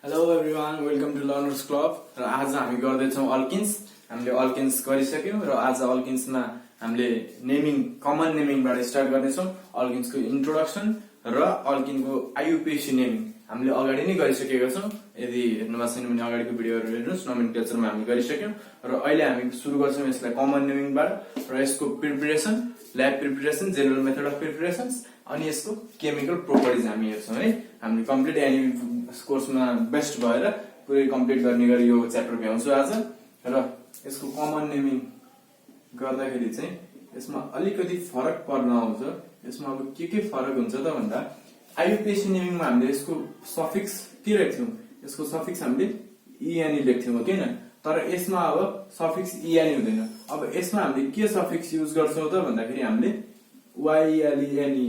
Hello everyone, welcome to learners club. र आज हामी गर्दैछौँ अल्किन्स। हामीले अल्किन्स गरिसक्यौँ र आज अल्किन्समा हामीले नेमिङ, कमन नेमिङबाट स्टार्ट गर्नेछौँ। अल्किन्सको इन्ट्रोडक्सन र अल्किनको आइयुपिएसी नेमिङ हामीले अगाडि नै गरिसकेका छौँ। यदि हेर्नु भएको छैन भने अगाडिको भिडियोहरू हेर्नुहोस्। नोमेनक्लेचरमा हामी गरिसक्यौँ र अहिले हामी सुरु गर्छौँ यसलाई कमन नेमिङबाट र यसको preparation, lab preparation, general method of preparations अनि यसको केमिकल प्रोपर्टिज हामी हेर्छौँ है। हामीले कम्प्लिट कोर्समा बेस्ट भएर पुरै कम्प्लिट गर्ने गरी यो च्याप्टर भ्याउँछु आज। र यसको कमन नेमिङ गर्दाखेरि चाहिँ यसमा अलिकति फरक पर्न आउँछ। यसमा अब के फरक हुन्छ त भन्दा आइयुपिएसी नेमिङमा हामीले यसको सफिक्स के लेख्थ्यौँ, यसको सफिक्स हामीले इएनई लेख्थ्यौँ हो किन, तर यसमा अब सफिक्स इएनई हुँदैन। अब यसमा हामीले के सफिक्स युज गर्छौँ त भन्दाखेरि हामीले वाइएलइएनई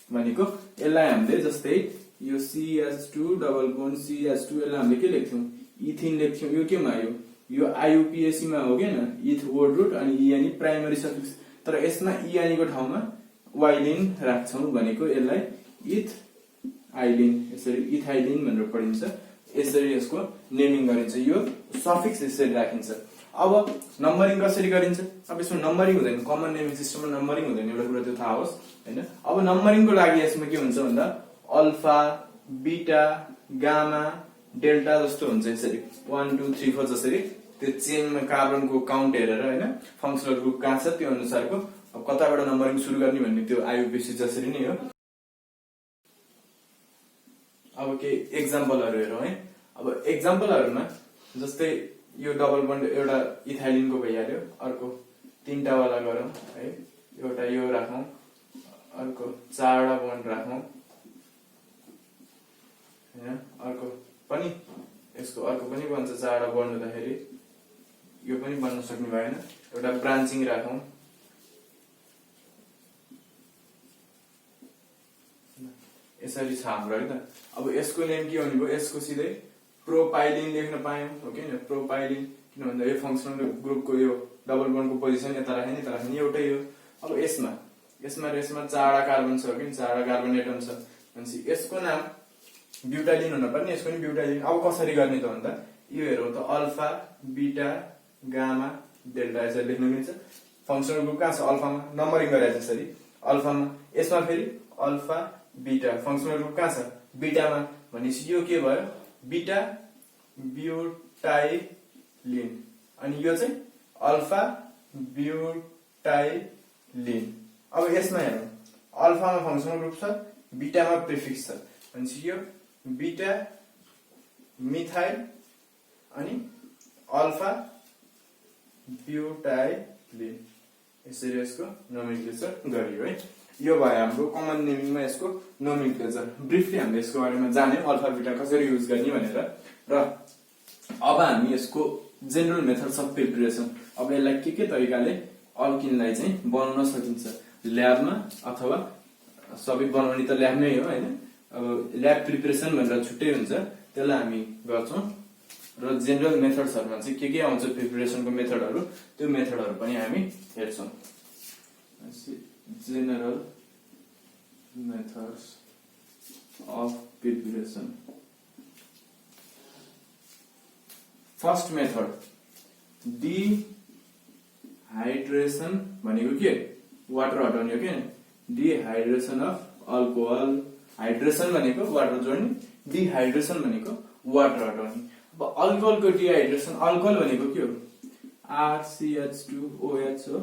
भनेको यसलाई हामीले जस्तै यो CH2 डबल बोन्ड CH2 यसलाई हामीले के लेख्थ्यौँ, इथिन लेख्थ्यौँ। यो केमा आयो, यो आइयुपिएसी मा हो किन, इथ वर्ड रुट अनि इएनई प्राइमरी सफिक्स। तर यसमा इएनई को ठाउँमा वाइलिन राख्छौँ भनेको यसलाई इथ आइलिन, यसरी इथाइलिन भनेर पढिन्छ। यसरी यसको नेमिङ गरिन्छ, यो सफिक्स यसरी राखिन्छ। अब नम्बरिङ कसरी गरिन्छ? अब यसमा नम्बरिङ हुँदैन, कमन नेमिङ सिस्टममा नम्बरिङ हुँदैन, एउटा कुरा त्यो थाहा होस् हैन। अब नम्बरिङको लागि यसमा के हुन्छ भन्दा अल्फा, बीटा, गामा, डेल्टा जस्तो हुन्छ। यसरी 1 2 3 4 जसरी त्यो चेनमा कार्बनको काउन्ट हेरेर हैन, फङ्सनल ग्रुप कहाँ छ त्यो अनुसारको अब कताबाट नम्बरिङ सुरु गर्ने भन्ने त्यो आइयुपिएसी जसरी नै हो। अब के एक्जाम्पलहरु हेरौँ है। अब एक्जाम्पलहरुमा जस्तै यो डबल बन्ड एउटा इथाइलिनको भइहाल्यो, अर्को तीनटा वाला गरौँ है। एउटा यो राखौँ, अर्को चारवटा बन्ड राखौँ हैन, अर्को पनि यसको अर्को पनि बन्छ चारवटा बन्ड हुँदाखेरि यो पनि बन्न सक्ने भएन। एउटा ब्रान्चिङ राखौँ, यसरी छ हाम्रो है त। अब यसको नेम के हुने भयो, यसको सिधै प्रोपाइलिन लेख्न पायौं हो किन, प्रोपाइलिन, किन भन्दा यो फङ्सनल ग्रुपको यो डबल बन्डको पोजिसन यता राख्ने यता राख्ने एउटै हो। अब यसमा र यसमा चारवटा कार्बन छ कि, चारवटा कार्बन एटम छ भनेपछि यसको नाम ब्युटाइलिन हुन पर्ने, यसको नि ब्युटाइलिन। अब कसरी गर्ने त भन्दा यो हेरौँ त, अल्फा, बीटा, गामा, डेल्टा यसरी लेख्न मिल्छ। फङ्सनल ग्रुप कहाँ छ, अल्फामा, नम्बरिङ गरेर यसरी अल्फामा। यसमा फेरि अल्फा, बीटा, फङ्सनल ग्रुप कहाँ छ, बीटामा, भनेपछि यो के भयो, बीटा ब्युटाइलिन। अनि यो चाहिँ अल्फा ब्युटाइलिन। अब यसमा हेरौँ, अल्फामा फङ्सनल ग्रुप छ, बीटामा प्रिफिक्स छ भनेपछि यो बीटा मिथाइल अनि अल्फा ब्युटाइलिन। यसरी यसको नोमेनक्लेचर गरियो है। यो भयो हाम्रो कमन नेमिङमा यसको नोमेनक्लेचर। ब्रिफली हामीले यसको बारेमा जान्यौं, अल्फा बीटा कसरी युज गर्ने भनेर। र अब हामी यसको जेनरल मेथड्स अफ प्रिपरेसन, अब यसलाई के तरिकाले अल्किनलाई चाहिँ बनाउन सकिन्छ ल्याबमा, अथवा सबै बनाउने त ल्याब नै हो हैन। अब ल्याब प्रिपरेसन भनेर छुट्टै हुन्छ, त्यसलाई हामी गर्छौं। र जेनरल मेथड्सहरुमा चाहिँ के आउँछ प्रिपरेसनको मेथडहरु, त्यो मेथडहरु पनि हामी हेर्छौं। General methods of preparation. First method dehydration भनेको के, वाटर हटाउने हो के, डिहाइड्रेसन अफ अल्कोहल। हाइड्रेसन भनेको वाटर जोड्ने, डिहाइड्रेसन भनेको वाटर हटाउने। अब अल्कोहलको डिहाइड्रेसन, अल्कोहल भनेको के हो, RCH2OH हो,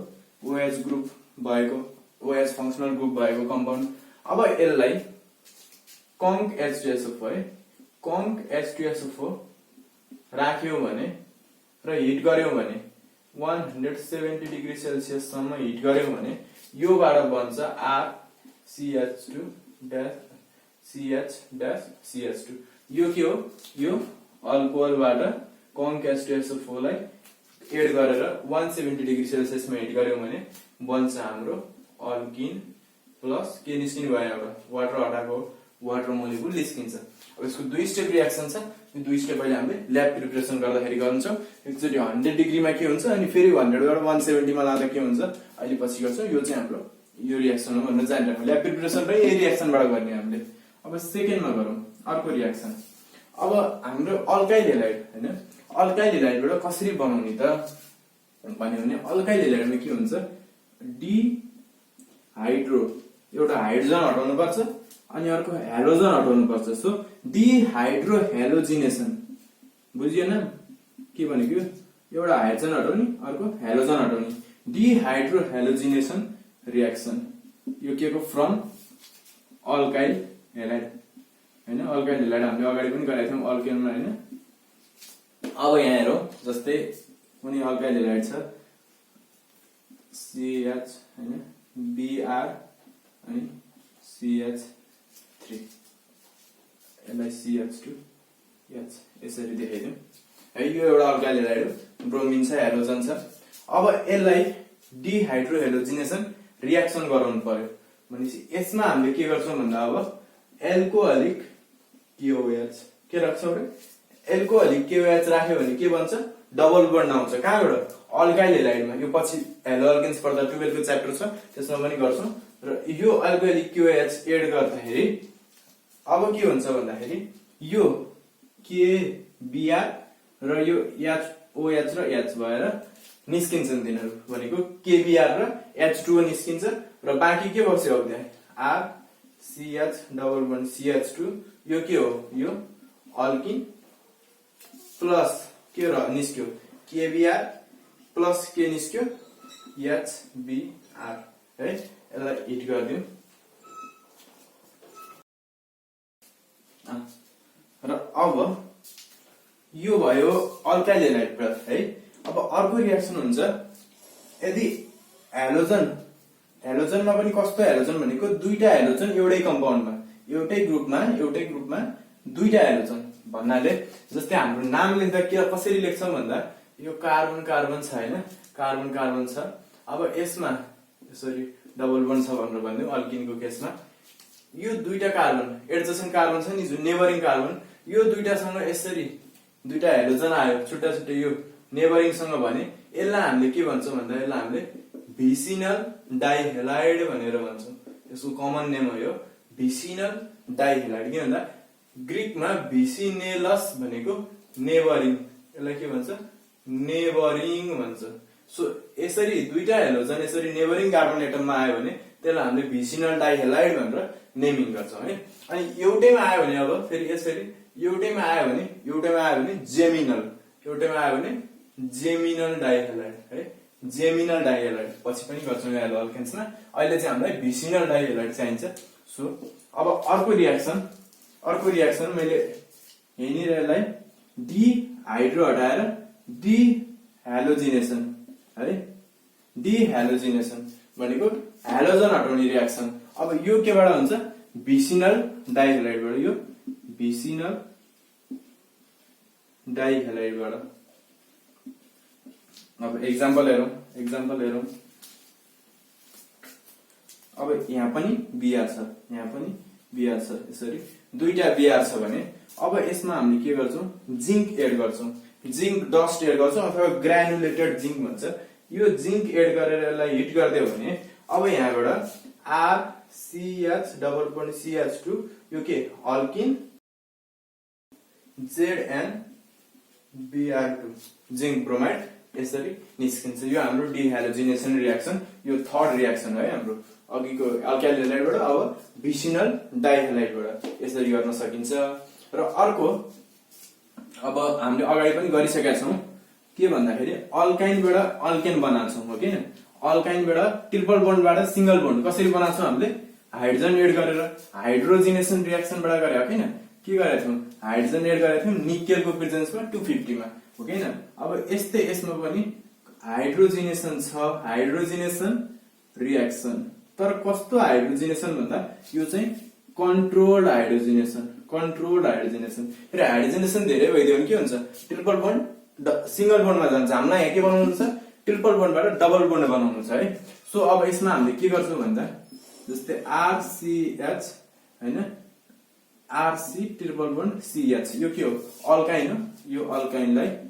OH ग्रुप भएको, OH फङ्सनल ग्रुप भएको कम्पाउन्ड। अब यसलाई कङ्क H2SO4 है, कङ्क H2SO4 राख्यौ भने र हिट गर्यौ भने 170 डिग्री सेल्सियस सम्म हिट गर्यौ भने योबाट बन्छ RCH2CH2। यो के हो, यो अल्कोहलबाट कङ्क H2SO4 लाई एड गरेर 170 डिग्री सेल्सियसमा हिट गर्यौ भने बन्छ हाम्रो अल्किन प्लस के निस्किने भयो, एउटा वाटर हटाएको वाटर मोलिकुल निस्किन्छ। अब यसको दुई स्टेप रिएक्सन छ, यो दुई स्टेप अहिले हामीले ल्याब प्रिपरेसन गर्दाखेरि गर्छौं। एकचोटी 100 डिग्रीमा के हुन्छ अनि फेरि 100 बाट 170 मा लाँदा के हुन्छ अहिले पछि गर्छौं। यो चाहिँ हाम्रो यो रिएक्सन हो भनेर जानिराख्नु, ल्याब प्रिपरेसन पनि यही रिएक्सनबाट गर्ने हामीले। अब सेकेन्डमा गरौँ अर्को रिएक्सन। अब हाम्रो अल्काइल हेलाइड हैन, अल्काइल हेलाइडबाट कसरी बनाउने त भन्यो भने अल्काइल हेलाइडमा के हुन्छ, डी हाइड्रो एउटा हाइड्रोजन हटाउनु पर्छ अनि अर्को हेलोजन हटाउनु पर्छ। सो डिहाइड्रो हेलोजिनेसन, बुझिएन के भनेको, एउटा हाइड्रोजन हटाउने अर्को हेलोजन हटाउने, डिहाइड्रो हेलोजिनेसन रिएक्सन। यो के को फ्रम अल्काइल हेलाइड हैन। अल्काइल हेलाइड हामीले अगाडि पनि गरेका थियौं अल्केनमा हैन। अब यहाँ हेरौं, जस्तै कुनै अल्काइल हेलाइड छ CH हैन, Br अनि CH3, यसलाई CH2H यसरी देखाइदिउँ है। यो एउटा अल्काइल हेलाइड हो, ब्रोमिन छ, हेलोजन छ। अब यसलाई डिहाइड्रो हेलोजिनेसन रिएक्सन गराउनु पर्यो भनेपछि यसमा हामीले के गर्छौं भन्दा अब एल्कोहलिक KOH के राख्छौं रे, एल्कोहलिक KOH राख्यो भने के बन्छ, डबल बन्ड आउँछ। कहाँबाट, अल्काइल हेलाइडमा। यो पछि हेलो अल्केन्स पढ्दा 12 को च्याप्टर छ त्यसमा पनि गर्छौं। र यो अल्कोहलिक KOH एड गर्दाखेरि अब के हुन्छ भन्दाखेरि यो KBr र यो OH र H भएर निस्किन्छन् तिनीहरू, भनेको KBr र H2O निस्किन्छ र बाँकी के बस्यो अब त्यहाँ R CH double bond CH2, यो के हो, यो अल्किन प्लस के र निस्क्यो KBr प्लस के निस्क्यो HBr है। यसलाई हिट गरिदिउँ र अब यो भयो अल्काइल हेलाइड है। अब अर्को रिएक्सन हुन्छ यदि हेलोजनमा पनि कस्तो हेलोजन भनेको दुईटा हेलोजन एउटै कम्पाउन्डमा एउटै ग्रुपमा दुईटा हेलोजन भन्नाले जस्तै हाम्रो नाम लेख्दा के कसरी लेख्छौं भन्दा यो कार्बन कार्बन छ हैन, कार्बन कार्बन छ। अब यसमा यसरी डबल बन्ड छ भनेर भन्दियौ अल्किनको केसमा, यो दुईटा कार्बन एडजसेन्ट कार्बन छ नि जुन नेबरिङ कार्बन, यो दुईटासँग यसरी दुईटा हेलोजन आयो छुट्टा छुट्टै यो नेबरिङ सँग भने यसलाई हामीले के भन्छौं भन्दा यसलाई हामीले भिसिनल डाइहेलाइड भनेर भन्छौं। यसको कमन नेम हो यो भिसिनल डाइहेलाइड। के भन्दा ग्रीकमा भिसिनेलस भनेको नेबरिङ, यसलाई के भन्छ, नेबरिङ भन्छ। सो यसरी दुईटा हेलोजन यसरी नेबरिङ कार्बन एटममा आयो भने त्यसलाई हामीले भिसिनल डाइहेलाइड भनेर नेमिङ गर्छौं है। अनि एउटैमा आयो भने अब फेरि यसरी एउटैमा आयो भने जेमिनल, एउटैमा आयो भने जेमिनल डाइहेलाइड है, जेमिनल डाइहेलाइड पछि पनि गर्छौं हेलो अल्केन्समा। अहिले चाहिँ हामीलाई भिसिनल डाइहेलाइड चाहिन्छ। सो अब अर्को रिएक्सन मैले यहीँनिरलाई डिहाइड्रो हटाएर डिहालोजिनेसन है, डिहालोजिनेसन भनेको हेलोजन हटाउने रिएक्सन। अब यो केबाट हुन्छ, भिसिनल डाइहेलाइडबाट, यो भिसिनल डाइहेलाइडबाट। अब एक्जाम्पल हेरौं, अब यहाँ पनि Br छ, यहाँ पनि Br छ, यसरी दुईटा Br छ भने अब यसमा हामीले के गर्छौं, जिंक एड गर्छौं, जिंक डस्ट एड गर्छौं अथवा ग्रानुलेटेड जिंक भन्छ। यो जिंक एड गरेर यसलाई हिट गरिदियो भने अब यहाँबाट RCH डबल बन्ड CH2, यो के अल्किन ZnBr2 जिंक ब्रोमाइड यसरी निस्किन्छ। यो हाम्रो डिहालोजिनेसन रिएक्सन, यो थर्ड रिएक्सन है हाम्रो अघिको अल्काइल हेलाइडबाट अब भिसिनल डाइहेलाइडबाट यसरी गर्न सकिन्छ। र अर्को अब हामीले अगाडि पनि गरिसकेका छौं के भन्दाखेरि अल्काइनबाट अल्केन बनाउँछौं हो किन, अल्काइनबाट ट्रिपल बन्डबाट सिंगल बन्ड कसरी बनाउँछौं, हामीले हाइड्रोजन एड गरेर हाइड्रोजिनेसन रिएक्सनबाट गरे हो किन, के गरेका थियौं, हाइड्रोजन एड गरेका थियौं निकेलको प्रेजेन्समा 250 मा हो किन। अब यस्तै यसमा पनि हाइड्रोजिनेसन छ, हाइड्रोजिनेसन रिएक्सन, तर कस्तो हाइड्रोजिनेसन भन्दा यो चाहिँ कन्ट्रोल्ड हाइड्रोजिनेसन, फेरि हाइड्रोजिनेसन धेरै भइदियो भने के हुन्छ, ट्रिपल बन्ड सिंगल बन्डमा जान्छ। हामीलाई यहाँ के बनाउनु छ, ट्रिपल बन्डबाट डबल बन्ड बनाउनु छ है। सो अब यसमा हामीले के गर्छौं भन्दा जस्तै RCH हैन, RC ट्रिपल बन्ड CH, यो के हो, अल्काइन हो। यो अल्काइनलाई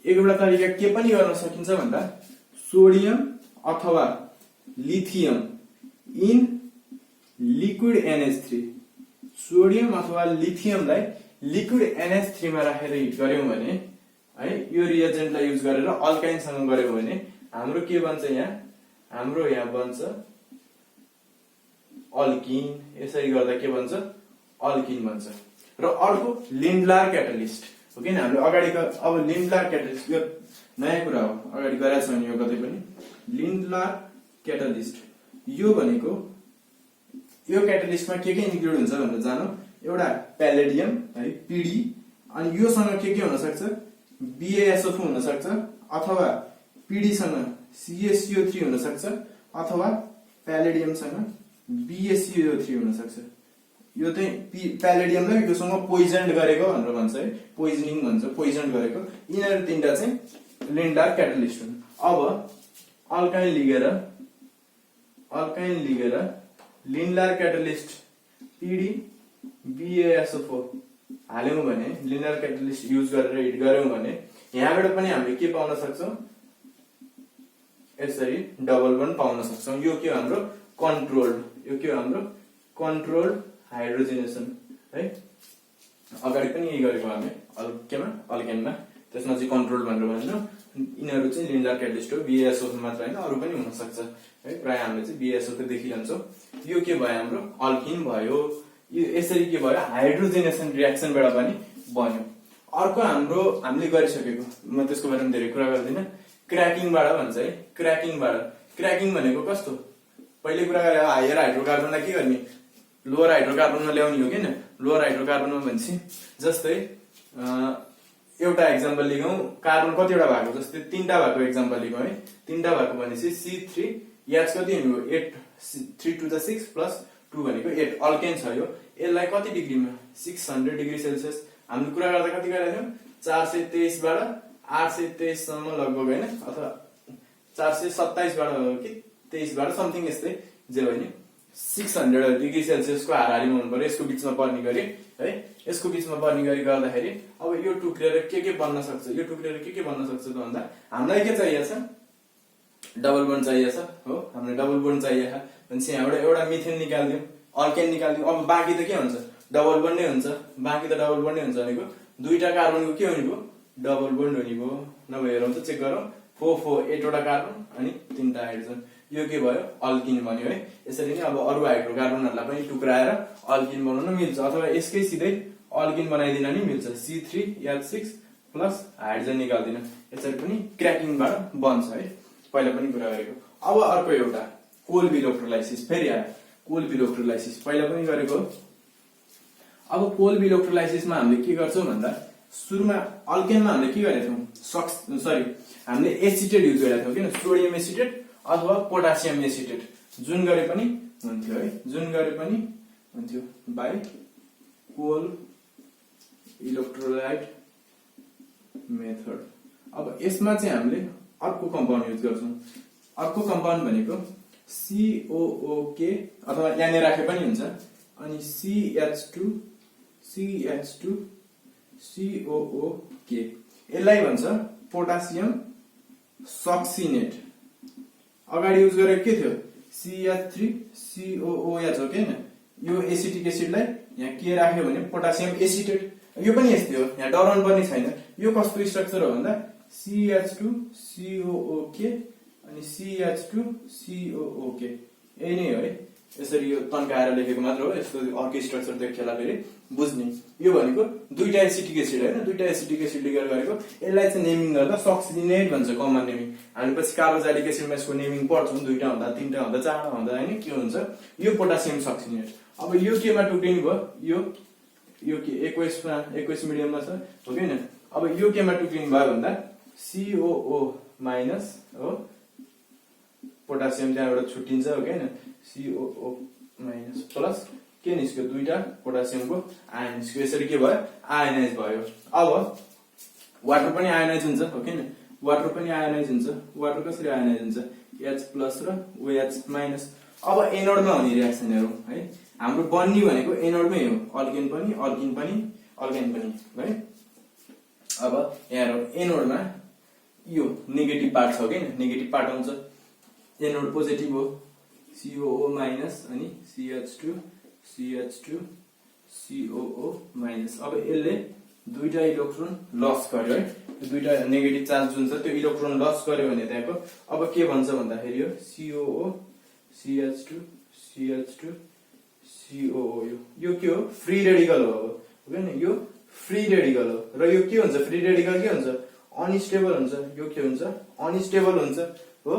एउटा तरिका के पनि गर्न सकिन्छ भन्दा सोडियम अथवा lithium in liquid NH3, sodium अथवा लिथियमलाई लिक्विड NH3 मा राखेर हिट गर्यौं भने है यो रिएजेन्टलाई युज गरेर अल्काइनसँग गर्यौं भने हाम्रो के बन्छ हाम्रो यहाँ बन्छ अल्किन। यसरी गर्दा के बन्छ अल्किन बन्छ। र अर्को लिन्डलार क्याटलिस्ट हो किन हामीले अगाडि अब लिन्डलार क्याटलिस्ट यो नयाँ कुरा हो अगाडि गरेका छैन यो कतै पनि। लिन्डलार क्याटलिस्ट यो भनेको यो क्याटलिस्टमा के इन्क्लुड हुन्छ भनेर जानो। एउटा प्यालेडियम है पिडी अनि योसँग के हुन सक्छ BaSO4 हुन सक्छ अथवा पिडी सँग CaCO3 हुन सक्छ अथवा प्यालेडियम सँग BaCO3 हुन सक्छ। यो चाहिँ प्यालेडियमलाई योसँग पोइजन्ड गरेको भनेर भन्छ है पोइजनिङ भन्छ पोइजन्ड गरेको। यिनीहरु तीनटा चाहिँ लिन्डलार क्याटलिस्ट हुन्। अब अल्काइन लिगेर लिन्डलार क्याटलिस्ट पिडी BaSO4 हाल्यौं भने लिन्डलार क्याटलिस्ट युज गरेर हिट गर्यौं भने यहाँबाट पनि हामीले के पाउन सक्छौं यसरी डबल बन्ड पाउन सक्छौं। यो के हाम्रो कन्ट्रोल्ड हाइड्रोजनेसन है। अगाडि पनि यही गरेको हामी अल्केनमा त्यसमा चाहिँ कन्ट्रोल भनेर भन्छौ। यिनीहरु चाहिँ लिन्डलार क्याटलिस्ट हो BaSO4 मात्र हैन अरु पनि हुन सक्छ है। प्राय हामीले चाहिँ BaSO4 देखिरहन्छौं। यो के भयो हाम्रो अल्किन भयो। यो यसरी के भयो हाइड्रोजनेसन रिएक्सनबाट पनि बन्यो। अर्को हाम्रो हामीले गरिसकेको म त्यसको बारेमा धेरै कुरा गर्दिन क्रैकिङबाट भन्छ है। क्रैकिङ भनेको कस्तो पहिले कुरा गरे हायर हाइड्रोकार्बनलाई के गर्ने लोअर हाइड्रोकार्बनमा ल्याउने हो किन। लोअर हाइड्रोकार्बनमा भन्छ जस्तै एउटा एक्जाम्पल लिगौं कार्बन कतिवटा भएको जस्तै 3टा भएको एक्जाम्पल लिगौं है। 3टा भएको भनेपछि C3 याच कति हुनु 8 3 to the 6 plus 2 भनेको 8 अल्केन छ। यो यसलाई कति डिग्रीमा 600 डिग्री सेल्सियस हामीले कुरा गर्दा कति गरेका थियौं 423 बाट 823 सम्म लगभग हैन अथवा 427 बाट कि 23 बाट समथिङ यस्तै जे भयो नि 600 डिग्री सेल्सियस को हाराहारीमा हुनु पर्यो। यसको बीचमा पर्ने गरी है यसको बीचमा पर्ने गरी गर्दाखेरि अब यो टुक्रेर के बन्न सक्छ यो टुक्रेर के बन्न सक्छ त भन्दा हामीलाई के चाहिएको छ डबल बोन्ड चाहिएको छ हो। हामीले डबल बोन्ड चाहिएको भनेपछि यहाँबाट एउटा मिथेन निकाल्दियौ अल्केन निकाल्दियौ। अब बाँकी त के हुन्छ डबल बोन्ड नै हुन्छ। बाँकी त डबल बोन्ड नै हुन्छ भनेको दुईटा कार्बनको के हुने भयो डबल बोन्ड हुने भयो। नभए हेरौँ त चेक गरौँ 4 8 वटा कार्बन अनि 3टा हाइड्रोजन यो के भयो अल्किन बन्यो है। यसरी नै अब अरु हाइड्रोकार्बनहरुलाई पनि टुक्राएर अल्किन बनाउन मिल्छ अथवा यसकै सिधै अल्किन बनाइदिन नि मिल्छ। C3H6 प्लस हाइड्रोजन निकाल्दिन यसरी पनि क्रैकिङबाट बन्छ है पहिला पनि कुरा गरेको। अब अर्को एउटा कोल्ब इलेक्ट्रोलाइसिस फेरि आयो कोल्ब इलेक्ट्रोलाइसिस पहिला पनि गरेको। अब कोल्ब इलेक्ट्रोलाइसिसमा हामीले के गर्छौं भन्दा सुरुमा अल्केनमा हामीले के गरेका थियौं हामीले एसिटेट युज गरेका थियौं किन सोडियम एसिटेट अथवा पोटासियम एसिटेट जुन गरे पनि हुन्थ्यो है बाइ कोल्ब इलेक्ट्रोलाइट मेथड। अब यसमा चाहिँ हामीले अर्को कम्पाउन्ड युज गर्छौं। अर्को कम्पाउन्ड भनेको COOK अथवा यहाँ राखे पनि हुन्छ अनि CH2COOK यसलाई भन्छ पोटासियम सक्सिनेट। अगाडि युज गरेको के थियो CH3COOH हो किन यो एसिटिक एसिडलाई यहाँ के राख्यो भने पोटासियम एसिटेट। यो पनि यस्तै हो यहाँ डराउनु पर्ने छैन। यो कस्तो स्ट्रक्चर हो भन्दा CH2COOK अनि CH2COOK यही नै हो है। यसरी यो तन्काएर लेखेको मात्र हो यस्तो अर्को स्ट्रक्चर देखेला फेरि बुझ्ने। यो भनेको दुईटा एसिटिक एसिड हैन दुईटा एसिटिक एसिड लिएर गरेको। यसलाई चाहिँ नेमिङ गर्दा सक्सिनेट भन्छ कमन नेमिङ। हामी पछि कार्बोक्सिलिक एसिडमा यसको नेमिङ पढ्छौं 2टा हुँदा 3टा हुँदा 4टा हुँदा हैन के हुन्छ यो पोटासियम सक्सिनेट। अब यो केमा टुक्रिनु भयो यो के एक्वेस मिडियममा छ हो किन। अब यो केमा टुक्रिनु भयो भन्दा COO माइनस हो पोटासियम त्यहाँबाट छुट्टिन्छ हो किन COO माइनस प्लस के निस्क्यो दुईटा पोटासियमको आयन निस्क्यो। यसरी के भयो आयनाइज भयो। अब वाटर पनि आयनाइज हुन्छ हो किन वाटर पनि आयनाइज हुन्छ। वाटर कसरी आयनाइज हुन्छ H प्लस र OH माइनस। अब एनोडमा हुने रिएक्सनहरु है हाम्रो बन्ने भनेको एनोडमै हो अल्केन पनि अल्किन पनि है। अब यहाँ एनोडमा यो नेगेटिभ पार्ट छ किन नेगेटिभ पार्ट आउँछ एनोड पोजिटिभ हो COO माइनस अनि CH2 COO माइनस। अब यसले दुईटा इलेक्ट्रोन लस गर्यो है, यो दुईटा नेगेटिभ चार्ज जुन छ त्यो इलेक्ट्रोन लस गर्यो भने त्यहाँको अब के भन्छ भन्दाखेरि यो COO CH2 CH2 COO यो के हो फ्री रेडिकल हो। अब हैन यो फ्री रेडिकल हो र यो के हुन्छ फ्री रेडिकल के हुन्छ अनस्टेबल हुन्छ, यो के हुन्छ अनस्टेबल हुन्छ हो।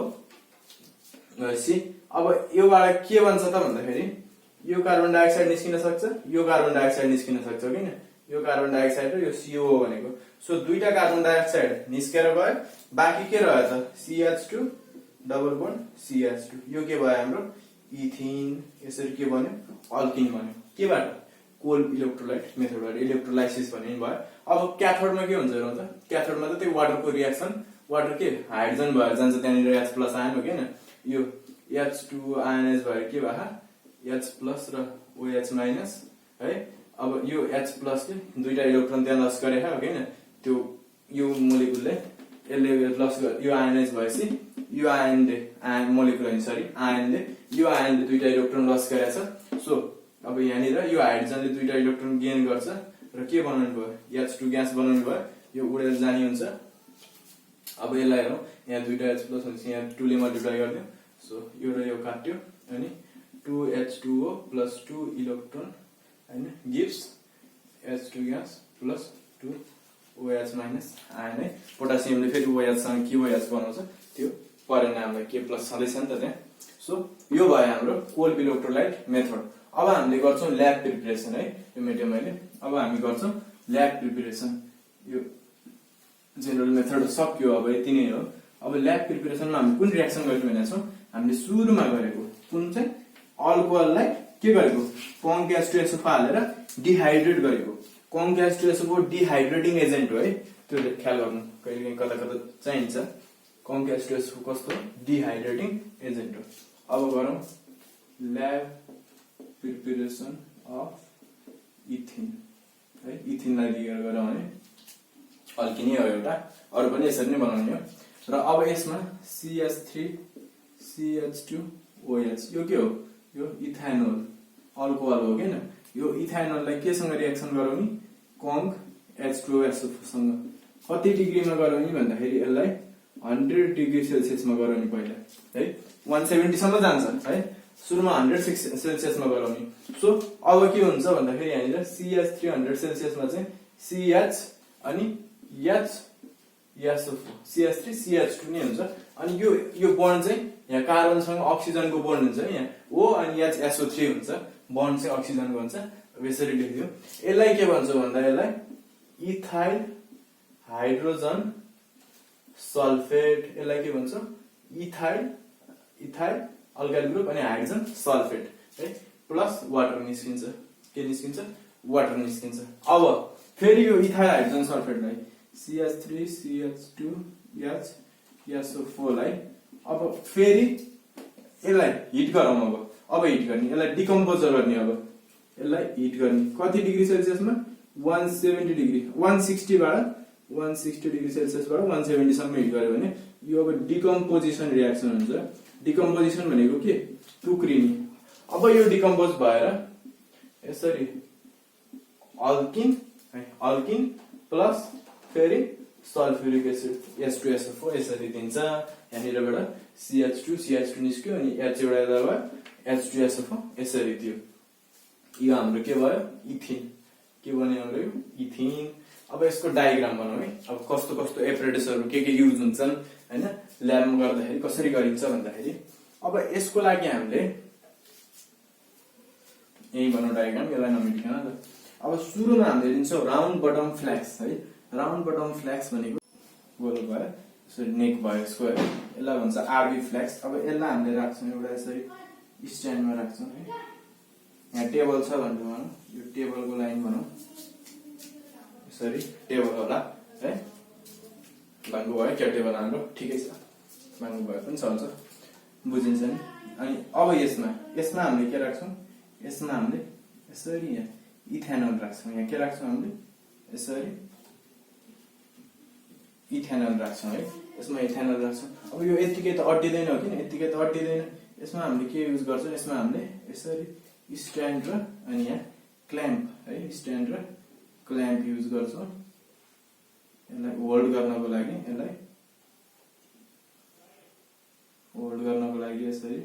सी अब योबाट के बन्छ त भन्दाखेरि यो कार्बन डाइअक्साइड निस्किन सक्छ, यो कार्बन डाइअक्साइड निस्किन सक्छ किन यो कार्बन डाइअक्साइड र यो COO भनेको। सो दुईटा कार्बन डाइअक्साइड निस्केर गयो, बाँकी के रह्यो त CH2 डबल बन्ड CH2 यो के भयो हाम्रो इथिन। यसरी के बन्यो अल्किन बन्यो केबाट कोल्ड इलेक्ट्रोलाइट मेथडबाट इलेक्ट्रोलाइसिस भन्ने भयो। अब क्याथोडमा के हुन्छ र त क्याथोडमा त त्यो वाटरको रिएक्सन वाटर के हाइड्रोजन भएर जान्छ त्यहाँनिर H प्लस आयन हो किन यो H2 आयनाइज भएर के भयो H प्लस र OH माइनस है। अब यो H प्लस के दुईटा इलेक्ट्रोन त्यहाँ लस गरेको हो किन त्यो यो मोलिकुलले यसले लस यो आयनाइज भएपछि यो आयनले मोलिकुल सरी आयनले यो आयनले दुईटा इलेक्ट्रोन लस गरेछ। सो अब यहाँनिर यो हाइड्रोजनले दुईटा इलेक्ट्रोन गेन गर्छ र के बनाउनु भयो H2 ग्यास बनाउनु भयो, यो उडेर जाने हुन्छ। अब यसलाई हेरौँ यहाँ दुईटा H प्लस हुन्छ यहाँ 2 ले मल्टिप्लाई गरिदियो। सो यो र यो काट्यो अनि 2H2O प्लस 2 इलेक्ट्रोन हैन gives H2 gas plus 2 OH minus ion है। पोटासियमले फेरि OH सँग QOH बनाउँछ त्यो परिणामलाई के प्लस छँदैछ नि त त्यहाँ। सो यो भयो हाम्रो कोल्ड इलेक्ट्रोलाइट मेथड। अब हामीले गर्छौं ल्याब प्रिपरेसन है, यो मेट्यो मैले। अब हामी गर्छौं ल्याब प्रिपरेसन, यो जेनरल मेथड सक्यो अब यति नै हो। अब ल्याब प्रिपरेसनमा हामी कुन रिएक्सन गर्ने भनेको छौं हामीले सुरुमा गरेको कुन चाहिँ अल्कोहललाई के गरेको कङ्क H2SO4 हालेर डिहाइड्रेट गरेको। कङ्क H2SO4 डिहाइड्रेटिङ एजेन्ट हो है, त्यो ख्याल गर्नु कहिले कता कता चाहिन्छ। कङ्क H2SO4 कस्तो डिहाइड्रेटिङ एजेन्ट हो। अब गरौँ ल्याब प्रिपरेसन अफ इथिन है, इथिनलाई लिएर गरौँ है अल्किनै हो एउटा, अरु पनि यसरी नै बनाउने हो। र अब यसमा CH3 CH2OH यो के हो यो इथानोल अल्कोहल हो किन यो इथानोललाई केसँग रिएक्सन गराउने कङ्क H2SO4 सँग कति डिग्रीमा गराउने भन्दाखेरि यसलाई 100 डिग्री सेल्सियसमा गराउने पहिला है, 170 सम्म जान्छ है, सुरुमा 100 सेल्सियसमा गराउने। सो अब के हुन्छ भन्दाखेरि यहाँनिर CH3 100 सेल्सियसमा चाहिँ CH अनि SO4 CH3 CH2 नै हुन्छ। अनि यो बन्ड चाहिँ यहाँ कार्बनसँग अक्सिजनको बन्ड हुन्छ यहाँ O अनि SO3 हुन्छ, बन्ड चाहिँ अक्सिजनको हुन्छ। यसरी लेखिदियो। यसलाई के भन्छ भन्दा यसलाई इथाइल हाइड्रोजन सल्फेट, यसलाई के भन्छ इथाइल अल्काइल ग्रुप अनि हाइड्रोजन सल्फेट है, प्लस वाटर निस्किन्छ। के निस्किन्छ वाटर निस्किन्छ। अब फेरि यो ethyl hydrogen सल्फेटलाई CH3 CH2 SO4 लाई अब फेरि यसलाई हिट गरौँ। अब हिट गर्ने यसलाई डिकम्पोज गर्ने। अब यसलाई हिट गर्ने कति डिग्री सेल्सियसमा 170 डिग्री 160 डिग्री सेल्सियसबाट 170 सम्म हिट गर्यो भने यो अब डिकम्पोजिसन रिएक्सन हुन्छ। डिकम्पोजिसन भनेको के टुक्रिने। अब यो डिकम्पोज भएर यसरी अल्किन है, अल्किन प्लस फेरि सल्फ्युरिक एसिड H2SO4 यसरी दिन्छ। यहाँनिरबाट CH2 निस्क्यो अनि H एउटा दबायो H2SO4 यसरी दियो। यो हाम्रो के भयो इथिन। के बन्यो हाम्रो यो इथिन। अब यसको डायग्राम बनाऊ है। अब कस्तो कस्तो एपरेटसहरु के युज हुन्छन् हैन ल्याबमा गर्दाखेरि कसरी गरिन्छ भन्दाखेरि अब यसको लागि हामीले यही बनाऊ डायग्राम, यसलाई नमेटिकन त। अब सुरुमा हामीले लिन्छौं राउन्ड बटम फ्ल्याक्स है। राउन्ड बटम फ्ल्याक्स भनेको गोल भयो यसरी नेक भयो यसको है, यसलाई भन्छ आरबी फ्ल्याक्स। अब यसलाई हामीले राख्छौं एउटा यसरी स्ट्यान्डमा राख्छौं है। यहाँ टेबल छ भन्नु भनौं, यो टेबलको लाइन भनौं यसरी टेबल होला है। भन्नु भयो के टेबल हाम्रो ठिकै छ, भन्नु भयो पनि चल्छ बुझिन्छ नि। अनि अब यसमा हामीले के राख्छौं, यसमा हामीले यसरी यहाँ इथेनोल राख्छौं। यहाँ के राख्छौं हामीले यसरी इथेनोल राख्छौं है, यसमा इथेनोल राख्छौं। अब यो यतिकै त अड्डिदैन हो किन, यतिकै त अड्डिदैन। यसमा हामीले के युज गर्छौं, यसमा हामीले यसरी स्ट्यान्ड र अनि यहाँ क्ल्याम्प है, स्ट्यान्ड र क्ल्याम्प युज गर्छौं यसलाई होल्ड गर्नको लागि। यसलाई होल्ड गर्नको लागि यसरी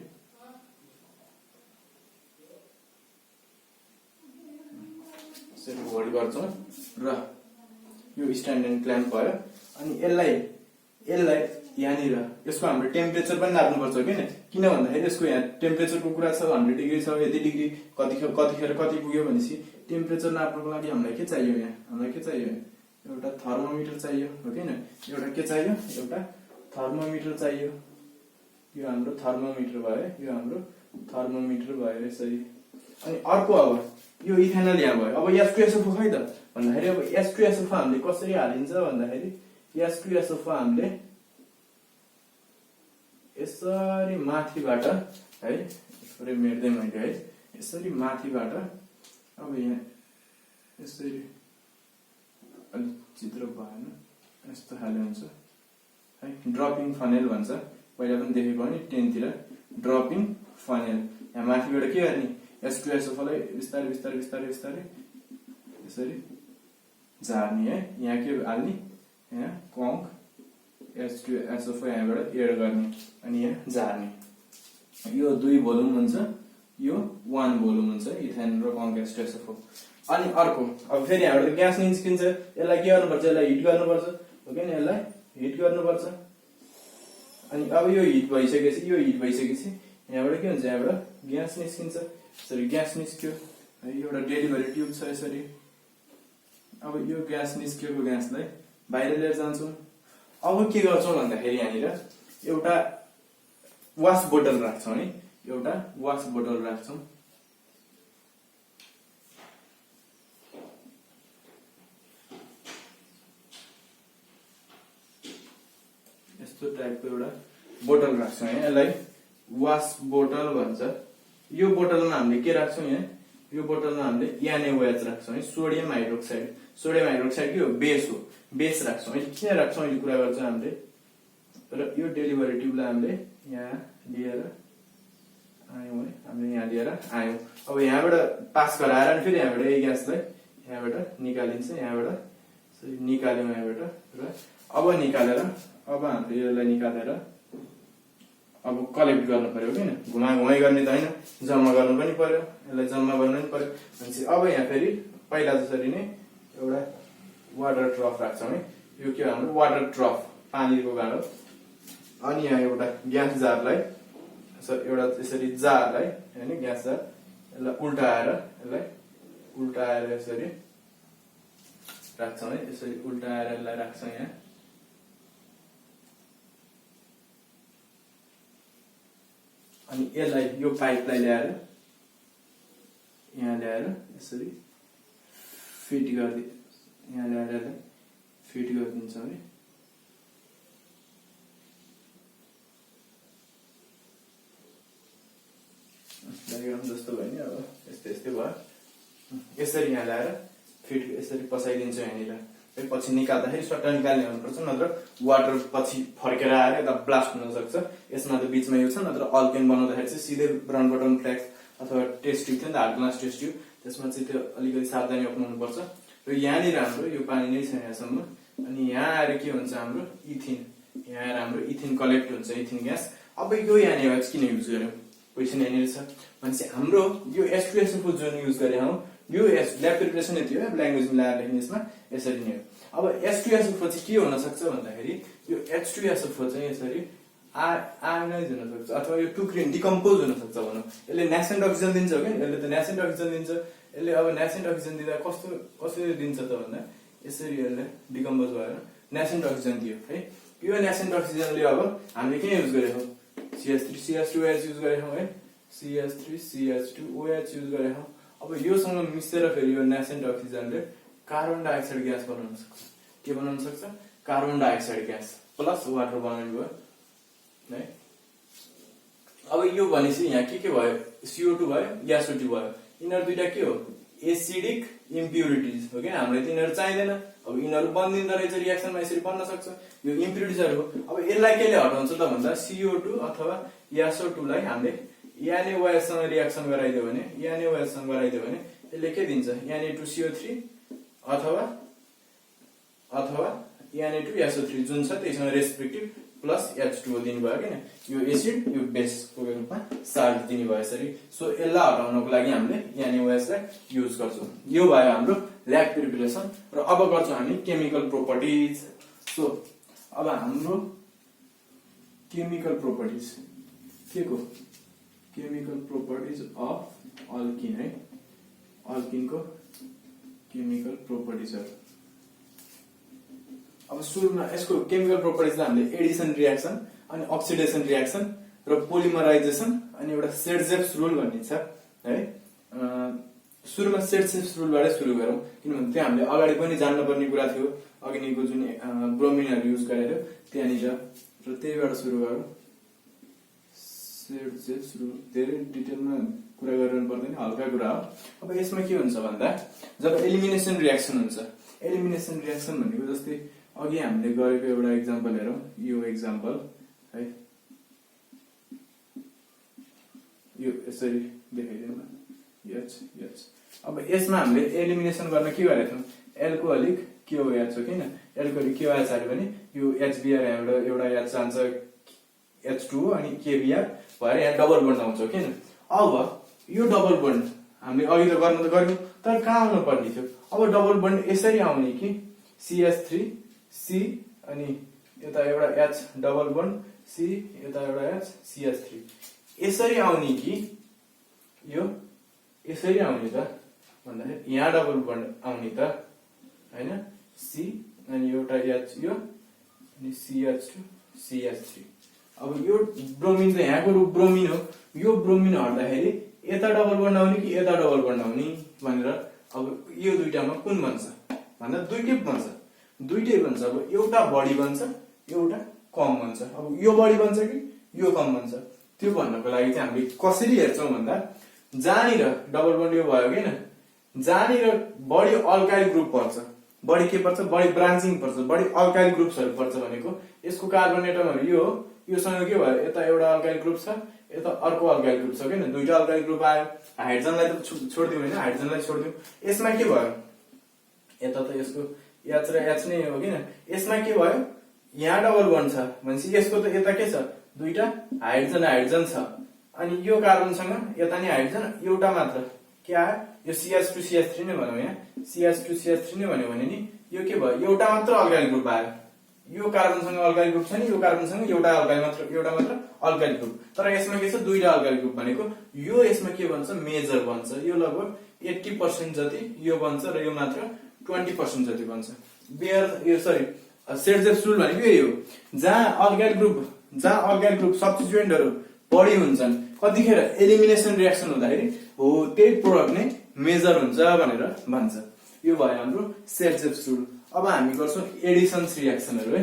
होल्ड गर्छौं र यो स्ट्यान्ड एन्ड क्ल्याम्प भयो। अनि यसलाई यहाँनिर यसको हाम्रो टेम्परेचर पनि नाप्नुपर्छ किन भन्दाखेरि यसको यहाँ टेम्परेचरको कुरा छ, 100 डिग्री छ, यति डिग्री कतिखेर कति पुग्यो भनेपछि टेम्परेचर नाप्नको लागि हामीलाई के चाहियो, यहाँ हामीलाई के चाहियो, एउटा थर्मोमिटर चाहियो हो किन, एउटा के चाहियो, एउटा थर्मोमिटर चाहियो। यो हाम्रो थर्मोमिटर भयो, यो हाम्रो थर्मोमिटर भयो यसरी। अनि अर्को अब यो इथेनल यहाँ भयो। अब H2SO4 खै त भन्दाखेरि अब H2SO4 हामीले कसरी हालिन्छ भन्दाखेरि H2SO4 हामीले यसरी माथिबाट है, यसरी मेट्दै मैले है, यसरी माथिबाट अब यहाँ यसरी अलि चित्र भएन, यस्तो खाले हुन्छ है, ड्रपिङ फनेल भन्छ, पहिला पनि देखेको नि 10 तिर ड्रपिङ फनेल। यहाँ माथिबाट के गर्ने, H2SO4 लाई बिस्तारै बिस्तारै बिस्तारै बिस्तारै यसरी झार्ने है, यहाँ के हाल्ने, यहाँ कङ्क H2SO4 यहाँबाट एड गर्ने अनि यहाँ झार्ने। यो 2 भोल्युम हुन्छ, यो 1 भोल्युम हुन्छ इथेन र कङ्क H2SO4। अनि अर्को अब फेरि यहाँबाट ग्यास निस्किन्छ, यसलाई के गर्नुपर्छ, यसलाई हिट गर्नुपर्छ हो किन, यसलाई हिट गर्नुपर्छ। अनि अब यो हिट भइसकेपछि यहाँबाट के हुन्छ, यहाँबाट ग्यास निस्किन्छ, यसरी ग्यास निस्क्यो है, एउटा डेलिभरी ट्युब छ यसरी। अब यो ग्यास निस्केको ग्यासलाई बाहिर लिएर जान्छौँ। अब के गर्छौँ भन्दाखेरि यहाँनिर एउटा वास बोतल राख्छौँ है, एउटा वास बोतल राख्छौँ। यस्तो टाइपको एउटा बोतल राख्छौँ है, यसलाई वास बोतल भन्छ। यो बोतलमा हामीले के राख्छौँ, यहाँ यो बोतलमा हामीले NaOH राख्छौँ है, सोडियम हाइड्रोक्साइड। सोडियम हाइड्रोक्साइड के हो, बेस हो, बेस राख्छौँ है। किन राख्छौँ अहिले कुरा गर्छौँ हामीले। र यो डेलिभरी ट्युबलाई हामीले यहाँ लिएर आयौँ है, हामीले यहाँ लिएर आयौँ। अब यहाँबाट पास गराएर अनि फेरि यहाँबाट यो ग्यासलाई यहाँबाट निकालिन्छ, यहाँबाट निकाल्यौँ यहाँबाट। र अब निकालेर अब हामीले यसलाई निकालेर अब कलेक्ट गर्नु पर्यो किन, घुमाइ गर्ने त होइन, जम्मा गर्नु पनि पर्यो, यसलाई जम्मा गर्नु पनि पर्यो भनेपछि अब यहाँ फेरि पहिला जसरी नै एउटा वाटर ट्रफ राख्छौँ है। यो के हाम्रो वाटर ट्रफ, पानीको गाडो। अनि यहाँ एउटा ग्यास जारलाई एउटा यसरी जारलाई हैन, ग्यास जार, यसलाई उल्टाएर यसरी राख्छौँ है, यसरी उल्टाएर यसलाई राख्छौँ यहाँ। अनि यसलाई यो पाइपलाई ल्याएर यहाँ ल्याएर यसरी फिट गरिदिन्छ, यहाँ ल्याएर यसलाई फिट गरिदिन्छौँ है। डायग्राम जस्तो भयो नि, अब यस्तै भयो। यसरी यहाँ ल्याएर फिट यसरी पसाइदिन्छौँ यहाँनिर। पछि निकाल्दाखेरि सट्ट निकाल्ने हुनुपर्छ, नत्र वाटर पछि फर्केर आएर यता ब्लास्ट हुन सक्छ। यसमा त बीचमा यो छ, नत्र अल्केन बनाउँदाखेरि चाहिँ सिधै ब्राउन बटन फ्ल्याक्स अथवा टेस्ट ट्युब थियो नि त, हार्ड ग्लास टेस्ट ट्युब, त्यसमा चाहिँ त्यो अलिकति सावधानी अपनाउनु पर्छ। र यहाँनिर हाम्रो यो पानी नै छ यहाँसम्म। अनि यहाँ आएर के हुन्छ हाम्रो इथिन, यहाँ आएर हाम्रो इथिन कलेक्ट हुन्छ, इथिन ग्यास। अब यो यहाँनिर किन युज गर्यौँ, क्वेसन यहाँनिर छ भनेपछि हाम्रो यो H2SO4 जुन युज गरे हौ, यो ल्याब प्रिपरेसन यति हो, ल्याङ्ग्वेज मिलाएर लेख्ने यसमा यसरी नै हो। अब H2SO4 चाहिँ के हुन सक्छ भन्दाखेरि यो H2SO4 चाहिँ यसरी आयोनाइज हुन सक्छ अथवा यो टुक्रिन डिकम्पोज हुन सक्छ भनौँ। यसले न्यासेन्ट अक्सिजन दिन्छ हो क्या, यसले त न्यासेन्ट अक्सिजन दिन्छ। यसले अब न्यासेन्ट अक्सिजन दिँदा कसरी दिन्छ त भन्दा यसरी यसले डिकम्पोज भएर न्यासेन्ट अक्सिजन दियो है। यो न्यासेन्ट अक्सिजनले अब हामीले के युज गरे हौ, CH3 CH2OH युज गरे हौ है, CH3 CH2OH युज गरे हौ। अब योसँग मिसेर फेरि यो न्यासेन्ट अक्सिजनले कार्बन डाइअक्साइड ग्यास बनाउन सक्छ। के बनाउन सक्छ, carbon dioxide gas plus water बनाउने भयो है। अब यो भनेपछि यहाँ के भयो, CO2 भयो, SO2 भयो। यिनीहरू दुईटा के हो, एसिडिक इम्प्युरिटिज हो क्या, हामीलाई तिनीहरू चाहिँदैन। अब यिनीहरू बन्दिँदो रहेछ रिएक्सनमा, यसरी बन्न सक्छ, यो इम्प्युरिटिजहरू हो। अब यसलाई केले हटाउँछ त भन्दा CO2 अथवा SO2 लाई हामीले NaOH सँग रिएक्सन गराइदियो भने यसले के दिन्छ Na2CO3 अथवा Na2SO3 जुन छ त्यसमा रेस्पेक्टिभ प्लस H2O दिनुभयो किन यो एसिड यो बेसको रूपमा साल्ट दिनुभयो यसरी सो यसलाई हटाउनको लागि हामीले NaOH लाई युज गर्छौं यो भयो हाम्रो ल्याब प्रिपरेसन र अब गर्छौं हामी केमिकल प्रोपर्टिज सो अब हाम्रो केमिकल प्रोपर्टिज के को केमिकल प्रोपर्टिज अफ अल्किन है अल्किनको केमिकल प्रोपर्टिजहरु अब सुरुमा यसको केमिकल प्रोपर्टिजलाई हामीले एडिसन रियाक्सन अनि अक्सिडेसन रियाक्सन र पोलिमराइजेसन अनि एउटा सेड्जेफ्स रुल भन्ने छ है सुरुमा सेड्जेफ्स रुलबाट सुरु गरौँ किनभने त्यो हामीले अगाडि पनि जान्न पर्ने कुरा थियो अघिको जुन ब्रोमिनहरु युज गरेर त्यहाँनिर र त्यहीबाट सुरु गरौँ सेड्जेफ्स रुल धेरै डिटेलमा कुरा गरिरहनु पर्दैन हल्का कुरा हो अब यसमा के हुन्छ भन्दा जब एलिमिनेसन रियाक्सन हुन्छ एलिमिनेसन रियाक्सन भनेको जस्तै अघि हामीले गरेको एउटा एक्जाम्पल हेरौं यो एक्जाम्पल है यो यसरी देखाइदिनु H अब यसमा हामीले एलिमिनेसन गर्न के गरेका थियौं एल्कोहलिक KOH हो किन एल्कोहलिक KOH हाल्यो भने यो HBr एउटा H जान्छ H2O अनि KBr भएर यहाँ डबल बन्ड आउँछ किन अब यो डबल बन्ड हामीले अघि त गर्न त गर्यौं तर कहाँ आउनु पर्ने थियो अब डबल बन्ड यसरी आउने कि CH3 C अनि यता एउटा H डबल बन्ड C यता एउटा H CH3 यसरी आउने कि यो यसरी आउने त भन्दाखेरि यहाँ डबल बन्ड आउने त हैन C अनि एउटा H यो अनि CH2 CH3 अब यो ब्रोमिन त यहाँको रूप ब्रोमिन हो यो ब्रोमिन हट्दाखेरि यता डबल बन्ड आउने कि यता डबल बन्ड आउने भनेर अब यो दुईटामा कुन बन्छ भन्दा दुईटै बन्छ अब एउटा बढी बन्छ एउटा कम बन्छ अब यो बढी बन्छ कि यो कम बन्छ त्यो भन्नको लागि चाहिँ हामीले कसरी हेर्छौं भन्दा जहाँनिर डबल बन्ड यो भयो किन जहाँनिर बढी अल्काइल ग्रुप पर्छ बढी के पर्छ बढी ब्रान्चिङ पर्छ बढी अल्काइल ग्रुप्सहरु पर्छ भनेको यसको कार्बन एटमहरु यो हो योसँग के भयो यता एउटा अल्काइल ग्रुप छ यता अर्को अल्काइल ग्रुप छ किन दुईटा अल्काइल ग्रुप आयो हाइड्रोजनलाई त छोड्दियौ हैन हाइड्रोजनलाई छोड्दियौ यसमा के भयो यता त यसको H र H नै हो किन यसमा के भयो यहाँ डबल बन्ड छ भनेपछि यसको त यता के छ दुईटा हाइड्रोजन छ अनि यो कार्बनसँग यता नि हाइड्रोजन एउटा मात्र के आयो यो CH2 CH3 नै भनौं यहाँ CH2 CH3 नै भन्यो भने नि यो के भयो एउटा मात्र अल्काइल ग्रुप आयो यो कार्बनसँग अल्काइल ग्रुप छ नि यो कार्बनसँग एउटा मात्र अल्काइल ग्रुप तर यसमा के छ दुईटा अल्काइल ग्रुप भनेको यो यसमा के बन्छ मेजर बन्छ यो लगभग 80% जति यो बन्छ र यो मात्र 20% जति बन्छ सेड्जेफ्स रुल भनेको यही हो जहाँ अल्काइल ग्रुप सब्स्टिट्युएन्टहरु बढी हुन्छन् कतिखेर एलिमिनेसन रियाक्सन हुँदाखेरि हो त्यही प्रोडक्ट नै मेजर हुन्छ भनेर भन्छ यो भयो हाम्रो सेड्जेफ्स रुल अब हामी गर्छौं एडिसन्स रियाक्सनहरु है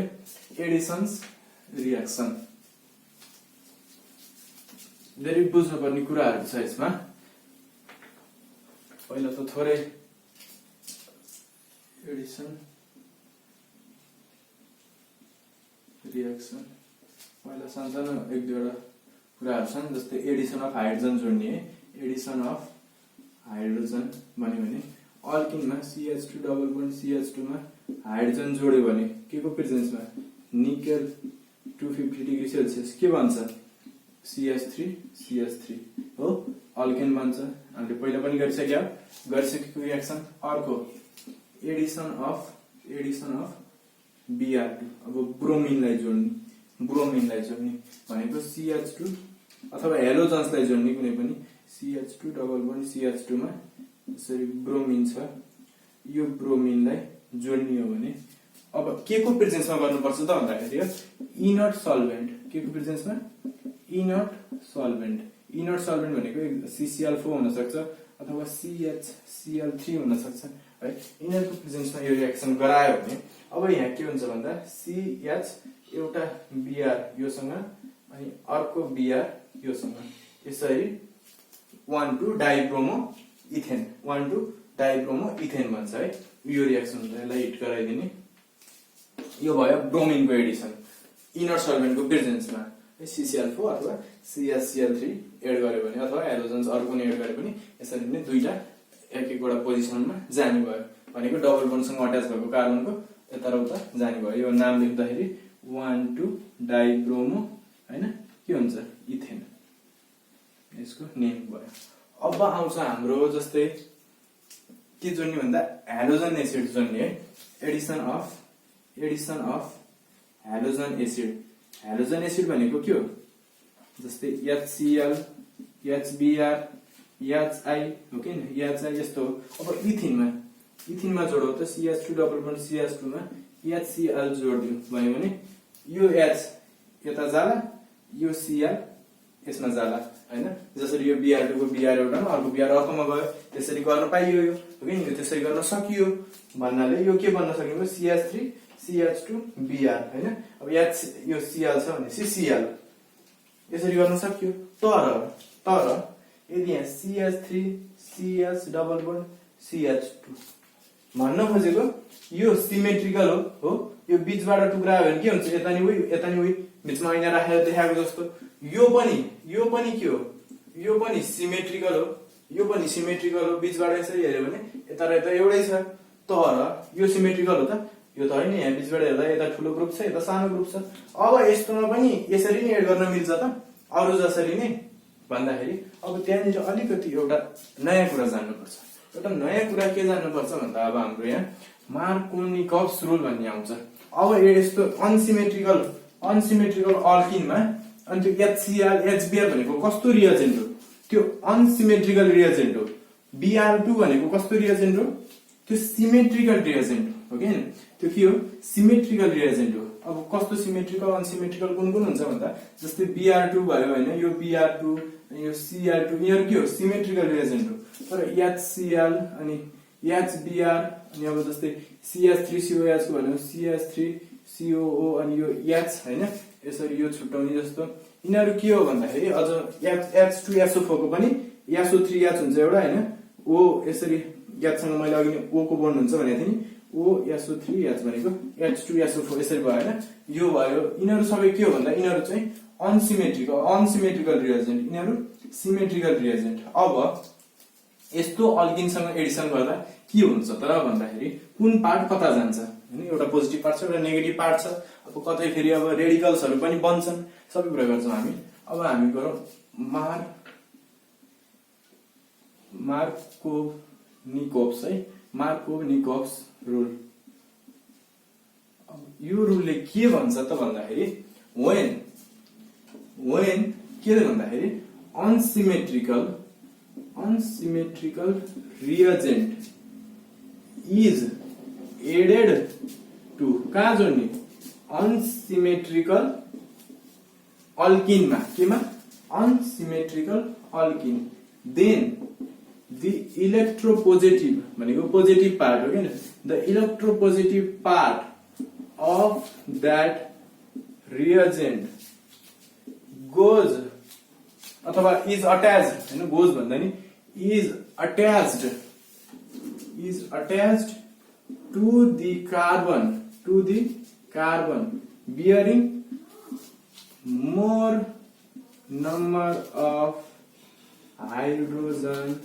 एडिसन्स रियाक्सन धेरै बुझ्नुपर्ने कुराहरु छ यसमा पहिला त थोरै एडिसन रियाक्सन पहिला सानसानो एक दुईवटा कुराहरु छन् जस्तै एडिसन अफ हाइड्रोजन जोड्ने एडिसन अफ हाइड्रोजन भन्यो भने अल्किनमा CH2 डबल बन्ड CH2 मा हाइड्रोजन जोड्यो भने के को प्रेजेन्समा निकेल 250 डिग्री सेल्सियस के बन्छ CH3 हो अल्केन बन्छ हामीले पहिला पनि गरिसकेको रियाक्सन अर्को एडिसन अफ Br2 अब ब्रोमिनलाई जोड्ने भनेको CH2 अथवा हेलोजन्सलाई जोड्ने कुनै पनि CH2 डबल बन्ड CH2 मा यसरी ब्रोमिन छ यो ब्रोमिनलाई जोड्ने हो भने अब के को प्रेजेन्समा गर्नुपर्छ त भन्दाखेरि इनर्ट सल्भेन्ट के को प्रेजेन्समा इनर्ट सल्भेन्ट भनेको CCl4 हुन सक्छ अथवा CHCl3 हुन सक्छ है इनरको प्रेजेन्समा यो रियाक्सन गरायो भने अब यहाँ के हुन्छ भन्दा CH एउटा Br योसँग अनि अर्को Br योसँग यसरी 1 डाइब्रोमो इथेन भन्छ है यो रियाक्सन हुन्छ यसलाई हिट गराइदिने यो भयो ब्रोमिनको एडिसन इनर्ट सल्भेन्टको प्रेजेन्समा CCl4 अथवा CHCl3 एड गर्यो भने अथवा हेलोजन्स अर्को नि एड गरे पनि यसरी नै दुईटा एक एकवटा पोजिसनमा जाने भयो भनेको डबल बन्डसँग अट्याच भएको कार्बनको यता र उता जाने भयो। यो नाम लेख्दाखेरि 1,2 डाइब्रोमो हैन के हुन्छ इथेन यसको नेम भयो। अब आउँछ हाम्रो जस्तै के जोड्ने भन्दा हेलोजन एसिड जोड्ने है। Edison of halogen acid. Halogen acid भनेको के हो जस्तै HCl HBr HI हो कि HI यस्तो हो। अब इथिनमा जोडौ त CH2 डबल बन्ड CH2 मा HCl जोड्दियो भयो भने यो H यता जाला यो Cl यसमा जाला हैन। जसरी यो Br2 को Br एउटामा अर्को Br अर्कोमा गयो त्यसरी गर्न पाइयो यो हो कि यो त्यसरी गर्न सकियो भन्नाले यो के बन्न सकिन्छ CH3 CH2 Br हैन। अब H यो Cl छ भनेपछि Cl यसरी गर्न सकियो। तर यदि यहाँ CH3 CH double bond CH2 भन्न खोजेको यो सिमेट्रिकल हो यो बीचबाट टुक्रायो भने के हुन्छ यता नि उही बीचमा ऐना राखेर देखाएको जस्तो। यो पनि के हो यो पनि सिमेट्रिकल हो बीचबाट यसरी हेर्यो भने यता र यता एउटै छ। तर यो सिमेट्रिकल हो त यो त हैन। यहाँ बीचबाट हेर्दा यता ठुलो ग्रुप छ यता सानो ग्रुप छ। अब यस्तोमा पनि यसरी नै एड गर्न मिल्छ त अरु जसरी नै भन्दाखेरि अब त्यहाँनिर अलिकति एउटा नयाँ कुरा जान्नुपर्छ। एउटा नयाँ कुरा के जान्नुपर्छ भन्दा अब हाम्रो यहाँ मार्कोनिकप्स रुल भन्ने आउँछ। अब यस्तो अनसिमेट्रिकल अल्किनमा अनि त्यो HCl HBr भनेको कस्तो रिएजेन्ट हो त्यो अनसिमेट्रिकल रिएजेन्ट हो। Br2 भनेको कस्तो रिएजेन्ट हो त्यो सिमेट्रिकल रिएजेन्ट हो कि हैन। त्यो के हो सिमेट्रिकल रिएजेन्ट हो। अब कस्तो सिमेट्रिकल अनसिमेट्रिकल कुन भन्दा जस्तै Br2 भयो हैन यो Br2 अनि यो Cl2 यिनीहरु के हो सिमेट्रिकल रिएजेन्ट हो। तर HCl अनि HBr अनि अब जस्तै CH3COH को भनेको CH3COO अनि यो H हैन यसरी यो छुट्याउने जस्तो यिनीहरु के हो भन्दाखेरि अझ H2SO4 को पनि SO3H हुन्छ एउटा हैन। O यसरी H सँग मैले अघि O को बन्ड हुन्छ भनेको थिएँ नि OSO3H भनेको H2SO4 यसरी भयो हैन। यो भयो यिनीहरु सबै के हो भन्दा यिनीहरु चाहिँ अनसिमेट्रिकल रिएजेन्ट यिनीहरु सिमेट्रिकल रिएजेन्ट। अब यस्तो अल्किनसँग एडिसन गर्दा के हुन्छ त भन्दाखेरि कुन पार्ट कता जान्छ हैन। एउटा पोजिटिभ पार्ट छ एउटा नेगेटिभ पार्ट छ। अब कतै फेरि अब रेडिकल्सहरु पनि बन्छन् सबै कुरा गर्छौं हामी। अब हामी गरौँ मार्कोनिकप्स रुल। अब यो रुलले के भन्छ त भन्दाखेरि when के भन्दाखेरि unsymmetrical reagent is added to कहाँ जोड्ने unsymmetrical alkene केमा unsymmetrical alkene then the electropositive भनेको पोजिटिभ पार्ट हो के the electropositive part of that reagent goes अथवा is attached हैन goes भन्दा नि is attached to the carbon bearing more number of hydrogen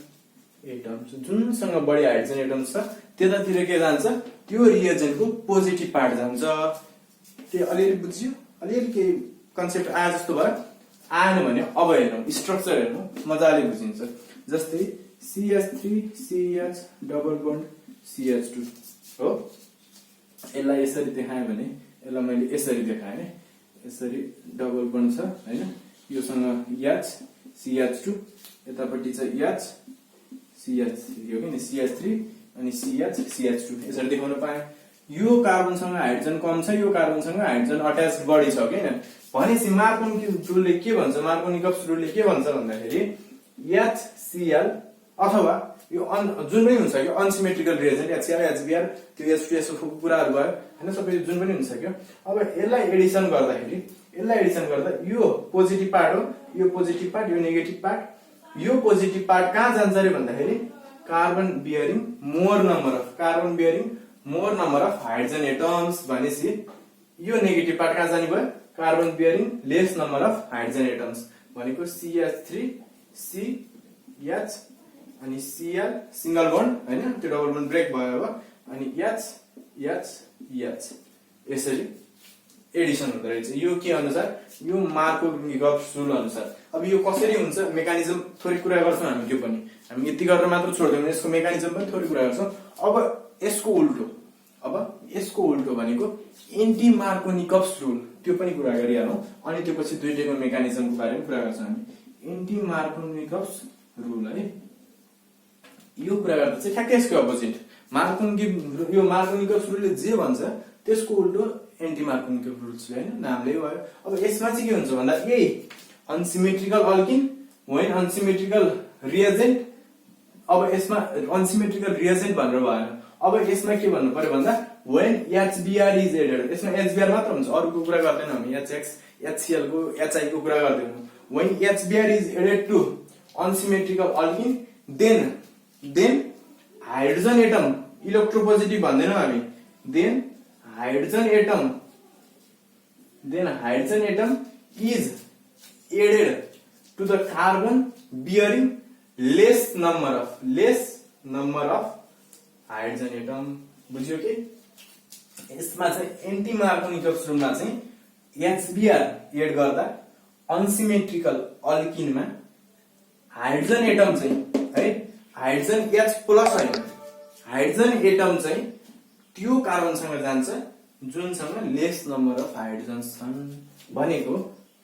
atoms जुनसँग बढी हाइड्रोजन एटम्स छ त्यतातिर के जान्छ त्यो रिएजेन्टको पोजिटिभ पार्ट जान्छ। त्यो अलिअलि बुझ्यो अलिअलि के कन्सेप्ट आए जस्तो भयो आएन भने अब हेरौँ स्ट्रक्चर हेर्नु मजाले बुझिन्छ। जस्तै CH3CH डबल बन्ड CH2 हो यसलाई यसरी देखाएँ भने यसलाई मैले यसरी देखाएँ यसरी डबल बन्ड छ हैन योसँग H CH2 यतापट्टि चाहिँ H CH3 हो कि CH3 अनि CH2 यसरी देखाउन पाए। यो कार्बनसँग हाइड्रोजन कम छ यो कार्बनसँग हाइड्रोजन अट्याच्ड बढी छ के हैन। भनेपछि मार्कोनिकप्स रुलले के भन्छ मार्कोनिकप्स रुलले के भन्छ भन्दाखेरि HCl अथवा यो जुन पनि हुन्छ कि अनसिमेट्रिकल रिएजेन्ट HCl HBr त्यो H2SO4 को कुराहरु भयो हैन सबै जुन पनि हुन्छ कि अब यसलाई एडिसन गर्दा यो पोजिटिभ पार्ट हो यो पोजिटिभ पार्ट यो नेगेटिभ पार्ट यो पोजिटिभ पार्ट कहाँ जान्छ रे भन्दाखेरि carbon bearing more number of hydrogen atoms भनेपछि यो नेगेटिभ पार्ट कहाँ जाने भयो carbon bearing lace number of hydrogen atoms भनेको CH3CH अनि Cl सिंगल बन्ड हैन, त्यो डबल बन्ड ब्रेक भयो अब, अनि H H H यसरी एडिसन हुँदो रहेछ। यो के अनुसार? यो मार्कोभ रुल अनुसार। अब यो कसरी हुन्छ मेकानिजम थोरै कुरा गर्छौं हामी, त्यो पनि हामी यति गरेर मात्र छोड्दैनौँ, यसको मेकानिजम पनि थोरै कुरा गर्छौं। अब यसको उल्टो भनेको एन्टी मार्कोनिकभ रुल, त्यो पनि कुरा गरिहालौं, अनि त्यो पछि दुईटैको मेकानिजमको बारेमा कुरा गर्छौं हामी। एन्टी मार्कोनिकभ रुल है, यो कुरा गर्दा चाहिँ ठ्याक्कै यसको अपोजिट यो मार्कोनिकभ रुलले जे भन्छ त्यसको उल्टो एन्टी मार्कोनिकभ रुल्स हैन, नामले भयो। अब यसमा चाहिँ के हुन्छ भन्दा यही unsymmetrical alkene when unsymmetrical reagent, अब यसमा अनसिमेट्रिकल रिएजेन्ट भनेर भएन, अब यसमा के भन्नु पर्यो भन्दा व्हेन HBr इज एडेड, यसमा HBr मात्र हुन्छ, अरुको कुरा गर्दैन हामी, HX HCl को HI को कुरा गर्दैनौं। When HBr is added to unsymmetrical alkene then hydrogen atom electropositive भन्दैनौं हामी, then hydrogen atom is added to the carbon bearing less number of hydrogen atom. बुझ्यो कि? यसमा चाहिँ एन्टी मार्कोनिकभ रुलमा चाहिँ HBr एड गर्दा अनसिमेट्रिकल अल्किनमा हाइड्रोजन एटम चाहिँ है, हाइड्रोजन H प्लस हैन, हाइड्रोजन एटम चाहिँ त्यो कार्बनसँग जान्छ जुनसँग लेस नम्बर अफ हाइड्रोजन्स छन् भनेको।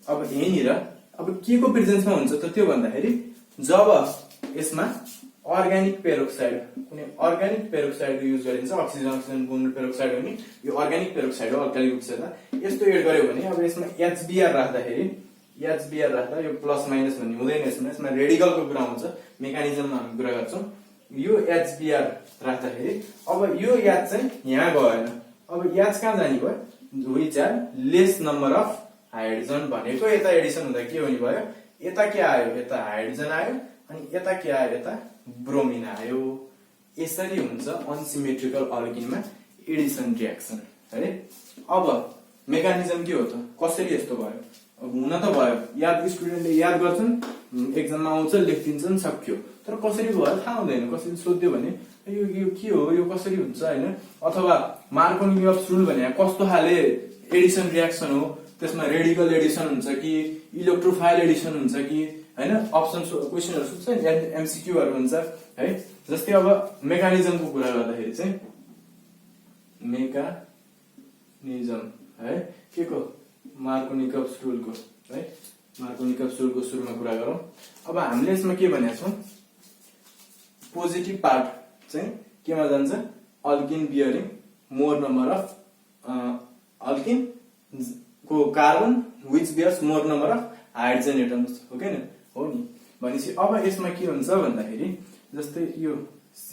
अब यहीँनिर अब के को प्रेजेन्समा हुन्छ त त्यो भन्दाखेरि जब यसमा अर्गानिक पेरोक्साइड, कुनै अर्गानिक पेरोक्साइड युज गरिन्छ, अक्सिजन बोन्ड पेरोक्साइड हो नि, यो अर्गानिक पेरोक्साइड हो अल्काली ग्रुप छ, यस्तो एड गर्यो भने अब यसमा HBr राख्दाखेरि यो प्लस माइनस भन्ने हुँदैन, यसमा रेडिकलको कुरा हुन्छ, मेकानिजममा हामी कुरा गर्छौं। यो HBr राख्दाखेरि अब यो H चाहिँ यहाँ गएन, अब H कहाँ जाने भयो, which are less number of hydrogen भनेको यता एडिसन हुँदा के हुने भयो, यता के आयो, यता हाइड्रोजन आयो, अनि यता के आयो, यता ब्रोमिन आयो। यसरी हुन्छ अनसिमेट्रिकल अल्किनमा एडिसन रिएक्सन है। अब मेकानिजम के हो त, कसरी यस्तो भयो? अब हुन त भयो, स्टुडेन्टले याद गर्छन्, एक्जाममा आउँछ, लेखिदिन्छन्, सक्यो, तर कसरी भयो थाहा हुँदैन। कसरी सोध्यो भने यो के हो, यो कसरी हुन्छ हैन, अथवा मार्कोनिकभ रुल भने कस्तो खाले एडिसन रिएक्सन हो, त्यसमा रेडिकल एडिसन हुन्छ कि इलेक्ट्रोफाइल एडिसन हुन्छ कि हैन, अप्सन क्वेशनहरु सोध्छ नि, MCQ हरु हुन्छ है। जस्तै अब मेकानिजमको कुरा गर्दाखेरि चाहिँ मेकानिजम है के को, मार्कोनिकभ रुलको है, मार्कोनिकभ रुलको सुरुमा कुरा गरौँ। अब हामीले यसमा के भनेका छौं, पोजिटिभ पार्ट चाहिँ केमा जान्छ, alkene bearing more number of alkene को carbon which bears more number of hydrogen atoms, हो के न, हो नि। भनेपछि अब यसमा के हुन्छ भन्दाखेरि जस्तै यो C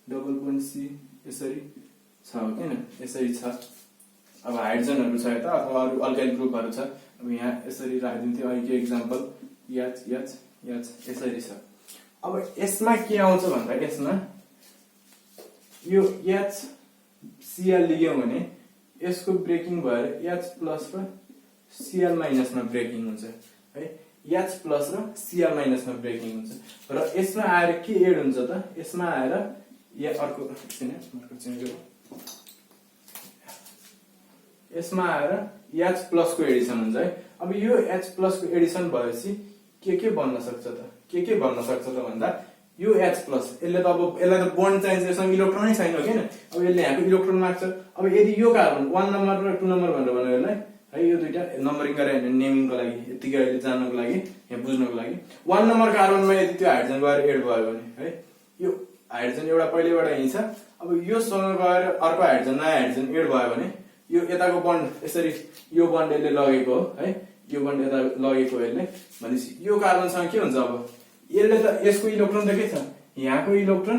डबल बन्ड C यसरी छ, हो के न, यसरी छ। अब हाइड्रोजनहरु छ यता, अथवा अरु अल्काइल ग्रुपहरु छ, अब यहाँ यसरी राखिदिन्थ्यो, अहिले एक्जाम्पल H यसरी छ। अब यसमा के आउँछ भन्दा यसमा यो HCl लियौं भने यसको ब्रेकिङ भएर H प्लस र Cl माइनस मा ब्रेकिङ हुन्छ है, H प्लस र Cl माइनस मा ब्रेकिङ हुन्छ। र यसमा आएर के एड हुन्छ त, यसमा आएर या अर्को चेन्ज गरौँ, यसमा आएर H प्लस को एडिसन हुन्छ है। अब यो H प्लस को एडिसन भएपछि के बन्न सक्छ त, के बन्न सक्छ त भन्दा यो H प्लस, यसले त अब यसलाई त बोन्ड चाहिन्छ, यसमा इलेक्ट्रोनै छैन हैन, अब यसले यहाँको इलेक्ट्रोन माग्छ। अब यदि यो कार्बन 1 नम्बर र 2 नम्बर भनेर भन्यो यसलाई है, यो दुईटा नम्बरिङ गरे हैन, नेमिङको लागि, यतिकै अहिले जान्नको लागि, यहाँ बुझ्नको लागि 1 नम्बर कार्बनमा यदि त्यो हाइड्रोजन गएर एड भयो भने है, यो हाइड्रोजन एउटा पहिलेबाट यही छ, अब यो सँग गएर अर्को हाइड्रोजन नयाँ हाइड्रोजन एड भयो भने यो यताको बन्ड यसरी, यो बन्ड यसले लगेको हो है, यो बन्ड यता लगेको यसले, भनेपछि यो कार्बनसँग के हुन्छ, अब यसले त यसको इलेक्ट्रोन त के छ, यहाँको इलेक्ट्रोन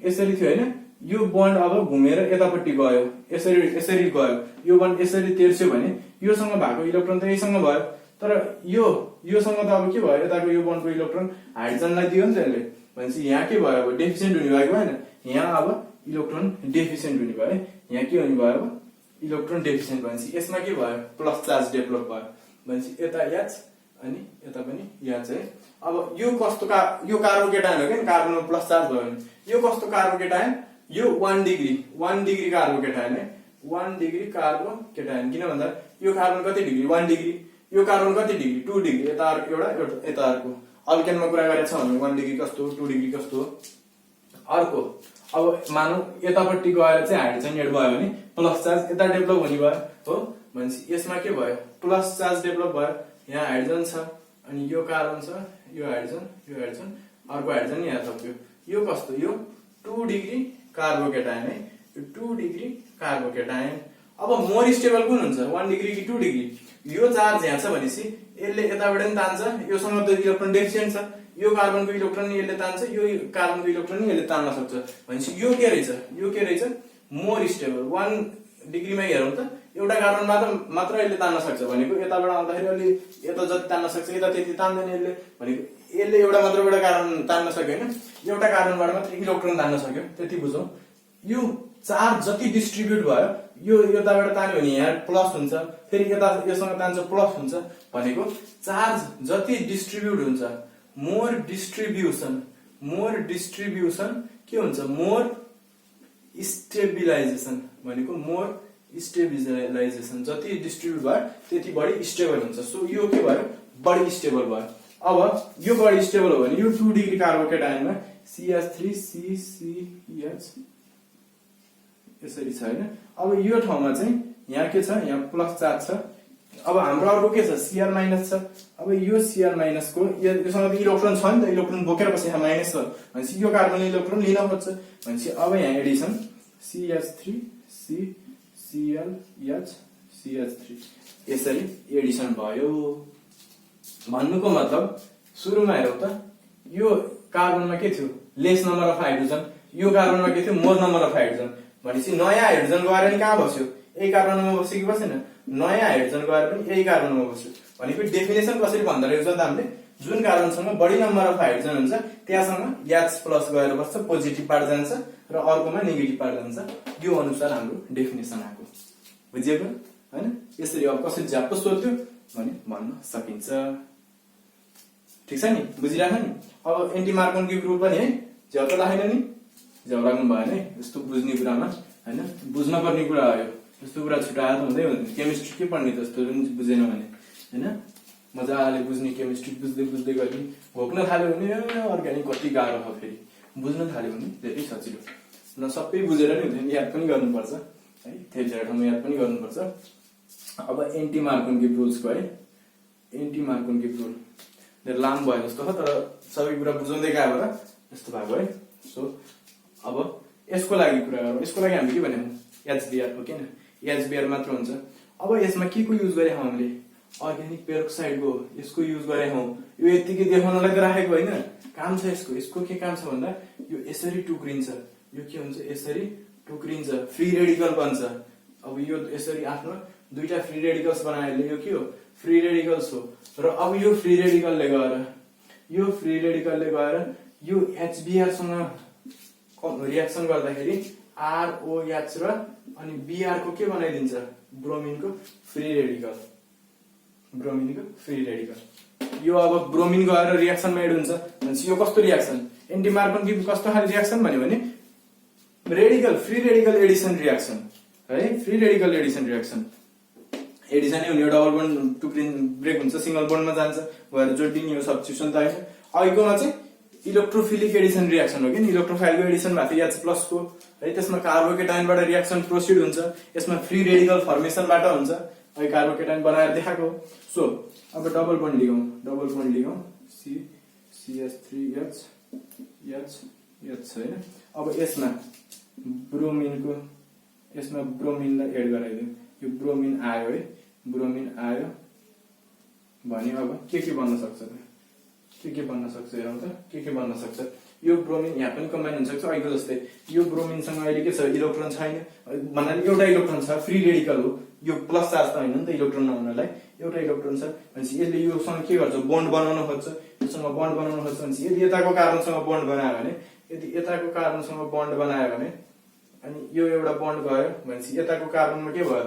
यसरी थियो हैन, यो बन्ड अब घुमेर यतापट्टि गयो, यसरी गयो, यो बन्ड यसरी तेर्स्यो भने योसँग भएको इलेक्ट्रोन त यहीसँग भयो, तर योसँग त अब के भयो, यताको यो बन्डको इलेक्ट्रोन हाइड्रोजनलाई दियो नि त यसले, भनेपछि यहाँ के भयो, अब डेफिसिएन्ट हुने भएको हैन, यहाँ अब इलेक्ट्रोन डेफिसिएन्ट हुने भयो, यहाँ के हुने भयो, अब इलेक्ट्रोन डेफिसिएन्ट, भनेपछि यसमा के भयो, प्लस चार्ज डेभलप भयो, भनेपछि यता H अनि यता पनि H है। अब यो कस्तो यो कार्बोकेटाइन हो के कार्बनमा प्लस चार्ज भयो भने यो कस्तो कार्बोकेटाइन यो 1 डिग्री कार्बोकेटाइन है 1 डिग्री कार्बोकेटाइन किन भन्दा यो कार्बन कति डिग्री 1 डिग्री यो कार्बन कति डिग्री 2 डिग्री यता एउटा यता अर्को अल्केनमा कुरा गरेछ भने 1 डिग्री कस्तो 2 डिग्री कस्तो अर्को अब मानौ यतापट्टि गएर चाहिँ हाइड्रोजन एड भयो भने प्लस चार्ज यता डेभलप हुने भयो हो भनेपछि यसमा के भयो प्लस चार्ज डेभलप भयो यहाँ हाइड्रोजन छ अनि यो कार्बन छ यो हाइड्रोजन अर्को हाइड्रोजन यहाँ सक्यो यो कस्तो यो 2 डिग्री कार्बोकेटाइन है 2 डिग्री कार्बोकेटाइन अब मोर स्टेबल कुन हुन्छ 1 डिग्री कि 2 डिग्री यो चार्ज यहाँ छ भनेपछि यसले यताबाट नि तान्छ योसँग त इलेक्ट्रोन डेफिसिएन्ट छ यो कार्बनको इलेक्ट्रोन यसले तान्छ यो कार्बनको इलेक्ट्रोन यसले तान्न सक्छ भनेपछि यो के रहेछ मोर स्टेबल 1 डिग्रीमा हेरौँ त एउटा कार्बन मात्र यसले तान्न सक्छ भनेको यताबाट आउँदाखेरि अलि यता जति तान्न सक्छ यता त्यति तान्दैन यसले भनेको यसले एउटा कार्बन तान्न सक्यो हैन एउटा कार्बनबाट मात्र इलेक्ट्रोन तान्न सक्यो त्यति बुझौं यो चार्ज जति डिस्ट्रिब्युट भयो यो यताबाट तान्यो भने यहाँ प्लस हुन्छ फेरि यता योसँग तान्छ प्लस हुन्छ भनेको चार्ज जति डिस्ट्रिब्युट हुन्छ मोर डिस्ट्रिब्युसन के हुन्छ मोर स्टेबिलाइजेसन भनेको मोर स्टेबिलाइजेसन जति डिस्ट्रिब्युट भयो त्यति बढी स्टेबल हुन्छ सो यो के भयो बढी स्टेबल भयो अब यो बढी स्टेबल हो भने यो 2 डिग्री कार्बोकेटाइनमा CH3CCH यसरी छ हैन अब यो ठाउँमा चाहिँ यहाँ के छ यहाँ प्लस चार्ज छ अब हाम्रो अर्को के छ Cr माइनस छ अब यो Cr माइनस को योसँग त इलेक्ट्रोन छ नि त इलेक्ट्रोन बोकेर पछि यहाँ माइनस छ भनेपछि यो कार्बनले इलेक्ट्रोन लिन खोज्छ भनेपछि अब यहाँ एडिसन CH3CClH यसरी एडिसन भयो भन्नुको मतलब सुरुमा हेरौँ त यो कार्बनमा के थियो लेस नम्बर अफ हाइड्रोजन यो कार्बनमा के थियो मोर नम्बर अफ हाइड्रोजन भनेपछि नयाँ हाइड्रोजन गएर नि कहाँ बस्यो यही कार्बनमा बस्यो कि बसेन नयाँ हाइड्रोजन गएर पनि यही कार्बनमा बस्यो भनेको डेफिनेसन कसरी भन्दा रहेछ त हामीले जुन कार्बनसँग बढी नम्बर अफ हाइड्रोजन हुन्छ त्यहाँसँग H प्लस गएर बस्छ पोजिटिभ पार्ट जान्छ र अर्कोमा नेगेटिभ पार्ट जान्छ यो अनुसार हाम्रो डेफिनेसन आएको बुझिएको हैन यसरी अब कसरी झ्याप्प सोध्यो भने भन्न सकिन्छ ठीक छ नि बुझिराख्नु नि अब एन्टी मार्कोन रुल पनि है झ्याउ त लागेन नि झ्याउ लाग्नु भएन है यस्तो बुझ्ने कुरामा हैन बुझ्न पर्ने कुरा हो यस्तो कुरा छुटाएर त हुँदै हुँदैन केमिस्ट्री के पढ्ने जस्तो बुझेन भने हैन मजाले बुझ्ने केमिस्ट्री बुझ्दै गयो भोक्न थाल्यो भने अर्ग्यानिक कति गाह्रो हो फेरि बुझ्न थाल्यो भने धेरै सजिलो न सबै बुझेर नि हुँदैन याद पनि गर्नुपर्छ है धेरै ठाउँमा याद पनि गर्नुपर्छ अब एन्टी मार्कोन रुल्सको है एन्टी मार्कोन रुल धेरै लामो भयो जस्तो हो तर सबै कुरा बुझाउँदै गयो भएर यस्तो भएको है सो अब यसको लागि कुरा गरौँ यसको लागि हामीले के भन्यौं HBr हो किन HBr मात्र हुन्छ अब यसमा के को युज गरे हामीले अर्ग्यानिक पेरोक्साइडको यसको युज गरे हौ यो यतिकै देखाउनलाई त राखेको हैन काम छ यसको के काम छ भन्दा यो यसरी टुक्रिन्छ यो के हुन्छ यसरी टुक्रिन्छ फ्री रेडिकल बन्छ अब यो यसरी आफ्नो दुईटा फ्री रेडिकल्स बनाएर यो के हो फ्री रेडिकल्स हो र अब यो फ्री रेडिकलले गएर यो HBr सँग रिएक्सन गर्दाखेरि ROH र अनि Br को के बनाइदिन्छ ब्रोमिनको फ्री रेडिकल यो अब ब्रोमिन गएर रिएक्सनमा एड हुन्छ भनेपछि यो कस्तो रिएक्सन एन्टी मार्कोन कस्तो खाले रिएक्सन भन्यो भने फ्री रेडिकल एडिसन रिएक्सन है फ्री रेडिकल एडिसन रिएक्सन एडिसनै हुने डबल बोन्ड टुक्रिन ब्रेक हुन्छ सिंगल बोन्डमा जान्छ भएर जोडिने यो सब्स्टिट्युसन त हैन अहिलेकोमा चाहिँ इलेक्ट्रोफिलिक एडिसन रिएक्सन हो कि इलेक्ट्रोफाइलको एडिसन भएको थियो H प्लस को है त्यसमा कार्बोकेटाइनबाट रिएक्सन प्रोसिड हुन्छ यसमा फ्री रेडिकल फर्मेसनबाट हुन्छ अहिले कार्बोकेटाइन बनाएर देखाएको सो अब डबल बोन्ड लिगौं CH3H हैन अब यसमा ब्रोमिनलाई एड गराइदिउँ यो ब्रोमिन आयो भने अब के बन्न सक्छ त के बन्न सक्छ हेरौँ त के बन्न सक्छ यो ब्रोमिन यहाँ पनि कम्बाइन हुन सक्छ अहिले जस्तै यो ब्रोमिनसँग अहिले के छ इलेक्ट्रोन छैन भन्नाले एउटा इलेक्ट्रोन छ फ्री रेडिकल हो यो प्लस चार्ज त हैन नि त इलेक्ट्रोन नहुनलाई एउटा इलेक्ट्रोन छ भनेपछि यसले योसँग के गर्छ बन्ड बनाउन खोज्छ योसँग बन्ड बनाउन खोज्छ भनेपछि यदि यताको कार्बनसँग बन्ड बनायो भने अनि यो एउटा बन्ड गयो भनेपछि यताको कार्बनमा के भयो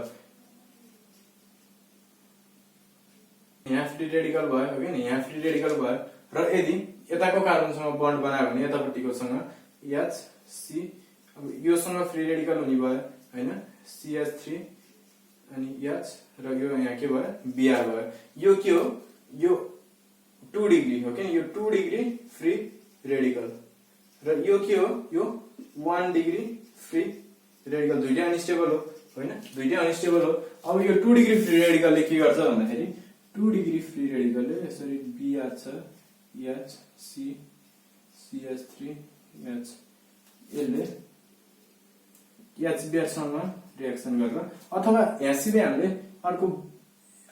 यहाँ फ्री रेडिकल भयो हो नि यहाँ फ्री रेडिकल भयो र यदि यताको कार्बनसँग बन्ड बनायो भने यतापट्टिकोसँग HC अब योसँग फ्री रेडिकल हुने भयो हैन CH3 अनि H र यो यहाँ के भयो Br भयो यो के हो यो 2 डिग्री हो किन यो 2 डिग्री फ्री रेडिकल र यो के हो यो 1 डिग्री फ्री रेडिकल दुईटै अनस्टेबल हो हैन दुईटै अनस्टेबल हो अब यो 2 डिग्री फ्री रेडिकलले के गर्छ भन्दाखेरि 2 डिग्री फ्री रेडिकलले यसरी Br छ H C CH3 H यसले HBr सँग रिएक्सन गरेर अथवा यहाँसिधै हामीले अर्को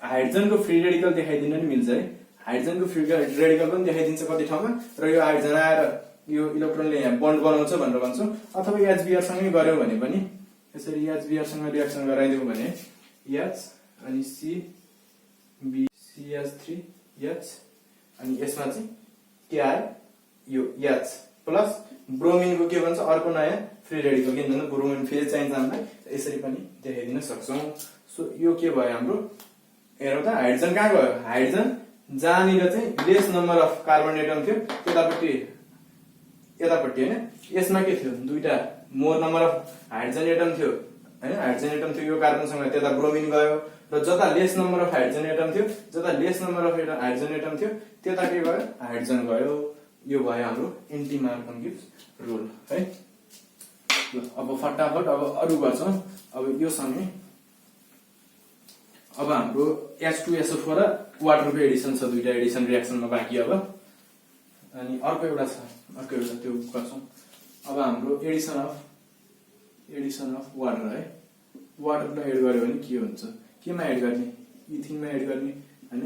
हाइड्रोजनको फ्री रेडिकल देखाइदिन नि मिल्छ है हाइड्रोजनको फ्री रेडिकल पनि देखाइदिन्छ कति ठाउँमा र यो हाइड्रोजन आएर यो इलेक्ट्रोनले यहाँ बन्ड बनाउँछ भनेर भन्छौं अथवा HBr सँगै गर्यो भने पनि यसरी HBr सँग रिएक्सन गराइदियो भने H अनि C B CH3 H अनि यसमा चाहिँ के आयो यो H प्लस ब्रोमिनको के भन्छ अर्को नयाँ फ्री रेडिकल किनभने ब्रोमिन फेरि चाहिन्छ हामीलाई यसरी पनि देखाइदिन सक्छौं सो यो के भयो हाम्रो हेरौँ त हाइड्रोजन कहाँ गयो हाइड्रोजन जहाँनिर चाहिँ lace number of carbon atom थियो यतापट्टि हैन यसमा के थियो दुईटा more number of hydrogen atom थियो हैन हाइड्रोजन एटम थियो यो कार्बनसँग त्यता ब्रोमिन गयो र जता lace number of hydrogen atom थियो जता lace number of hydrogen atom थियो त्यता के गयो हाइड्रोजन गयो यो भयो हाम्रो एन्टी मार्कोभ रुल है अब फटाफट अब अरु गर्छौं अब यो सँगै अब हाम्रो H2SO4 र वाटरको एडिसन छ दुईटा एडिसन रिएक्सनमा बाँकी अब अनि अर्को एउटा त्यो गर्छौं अब हाम्रो एडिसन अफ वाटर है वाटरलाई एड गर्यो भने के हुन्छ केमा एड गर्ने इथिनमा एड गर्ने हैन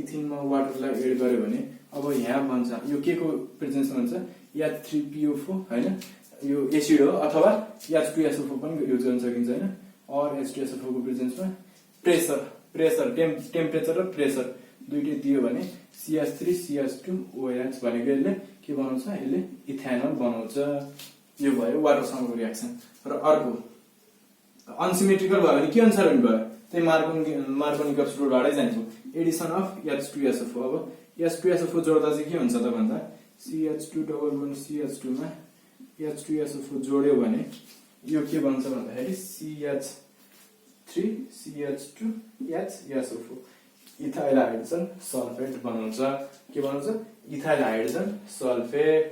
इथिनमा वाटरलाई एड गर्यो भने अब यहाँ भन्छ यो के को प्रेजेन्समा हुन्छ H3PO4 हैन यो एसिड हो अथवा H2SO4 पनि युज गर्न सकिन्छ हैन और H2SO4 को प्रेजेन्समा प्रेसर टेम्परेचर र प्रेसर दुईटै दियो भने CH3 CH2OH भनेको यसले के बनाउँछ यसले इथेनल बनाउँछ यो भयो वाटरसँगको रिएक्सन र अर्को अनसिमेट्रिकल भयो भने के अनुसार हुने भयो त्यही मार्कोनिकस रुलबाटै जान्छौं एडिसन अफ H2SO4 अब H2SO4 जोड्दा चाहिँ के हुन्छ त भन्दा CH2 डबल बन्ड CH2 मा H2SO4 जोड्यो भने यो के बन्छ भन्दाखेरि CH3 CH2 HSO4 ethyl hydrogen sulphate बनाउँछ के बनाउँछ इथाइल हाइड्रोजन सल्फेट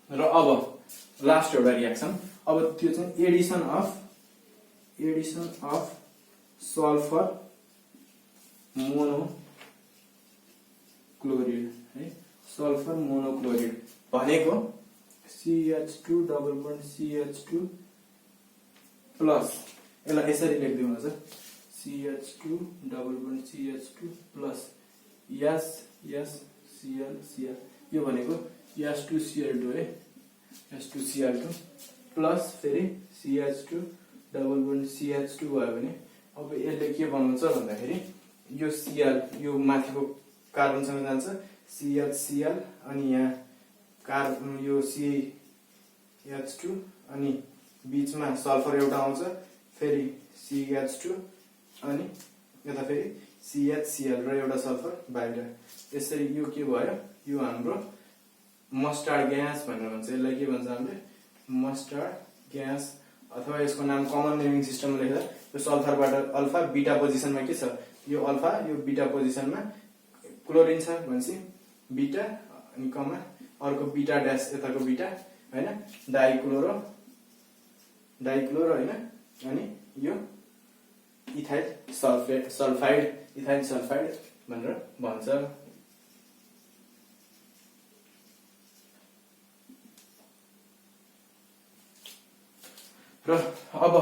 र अब लास्ट एउटा रिएक्सन अब त्यो चाहिँ एडिसन अफ सल्फर मोनोक्लोराइड है सल्फर मोनोक्लोराइड भनेको CH2 double bond CH2 plus यसलाई यसरी लेख्दिनु हुन्छ CH2 double bond CH2 plus Cl यो भनेको H2Cl2 है H2Cl2 प्लस फेरि CH2 डबल बन्ड CH2 भयो भने अब यसले के बनाउँछ भन्दाखेरि यो Cl यो माथिको कार्बनसँग जान्छ CHCl अनि यहाँ कार्बन यो CH2 अनि बीचमा सल्फर एउटा आउँछ फेरि CH2 अनि यता फेरि CHCl र एउटा सल्फर बाहिर यसरी यो के भयो यो हाम्रो मस्टार्ड ग्यास भनेर भन्छ यसलाई के भन्छ हामीले मस्टार्ड ग्यास अथवा यसको नाम कमन नेमिङ सिस्टममा लेख्दा यो सल्फरबाट अल्फा बीटा पोजिसनमा के छ यो अल्फा यो बीटा पोजिसनमा क्लोरिन छ भनेपछि बीटा अनि कमा अर्को बीटा ड्याश यताको बीटा हैन डाइक्लोरो हैन अनि यो इथाइल सल्फाइड भनेर भन्छ र अब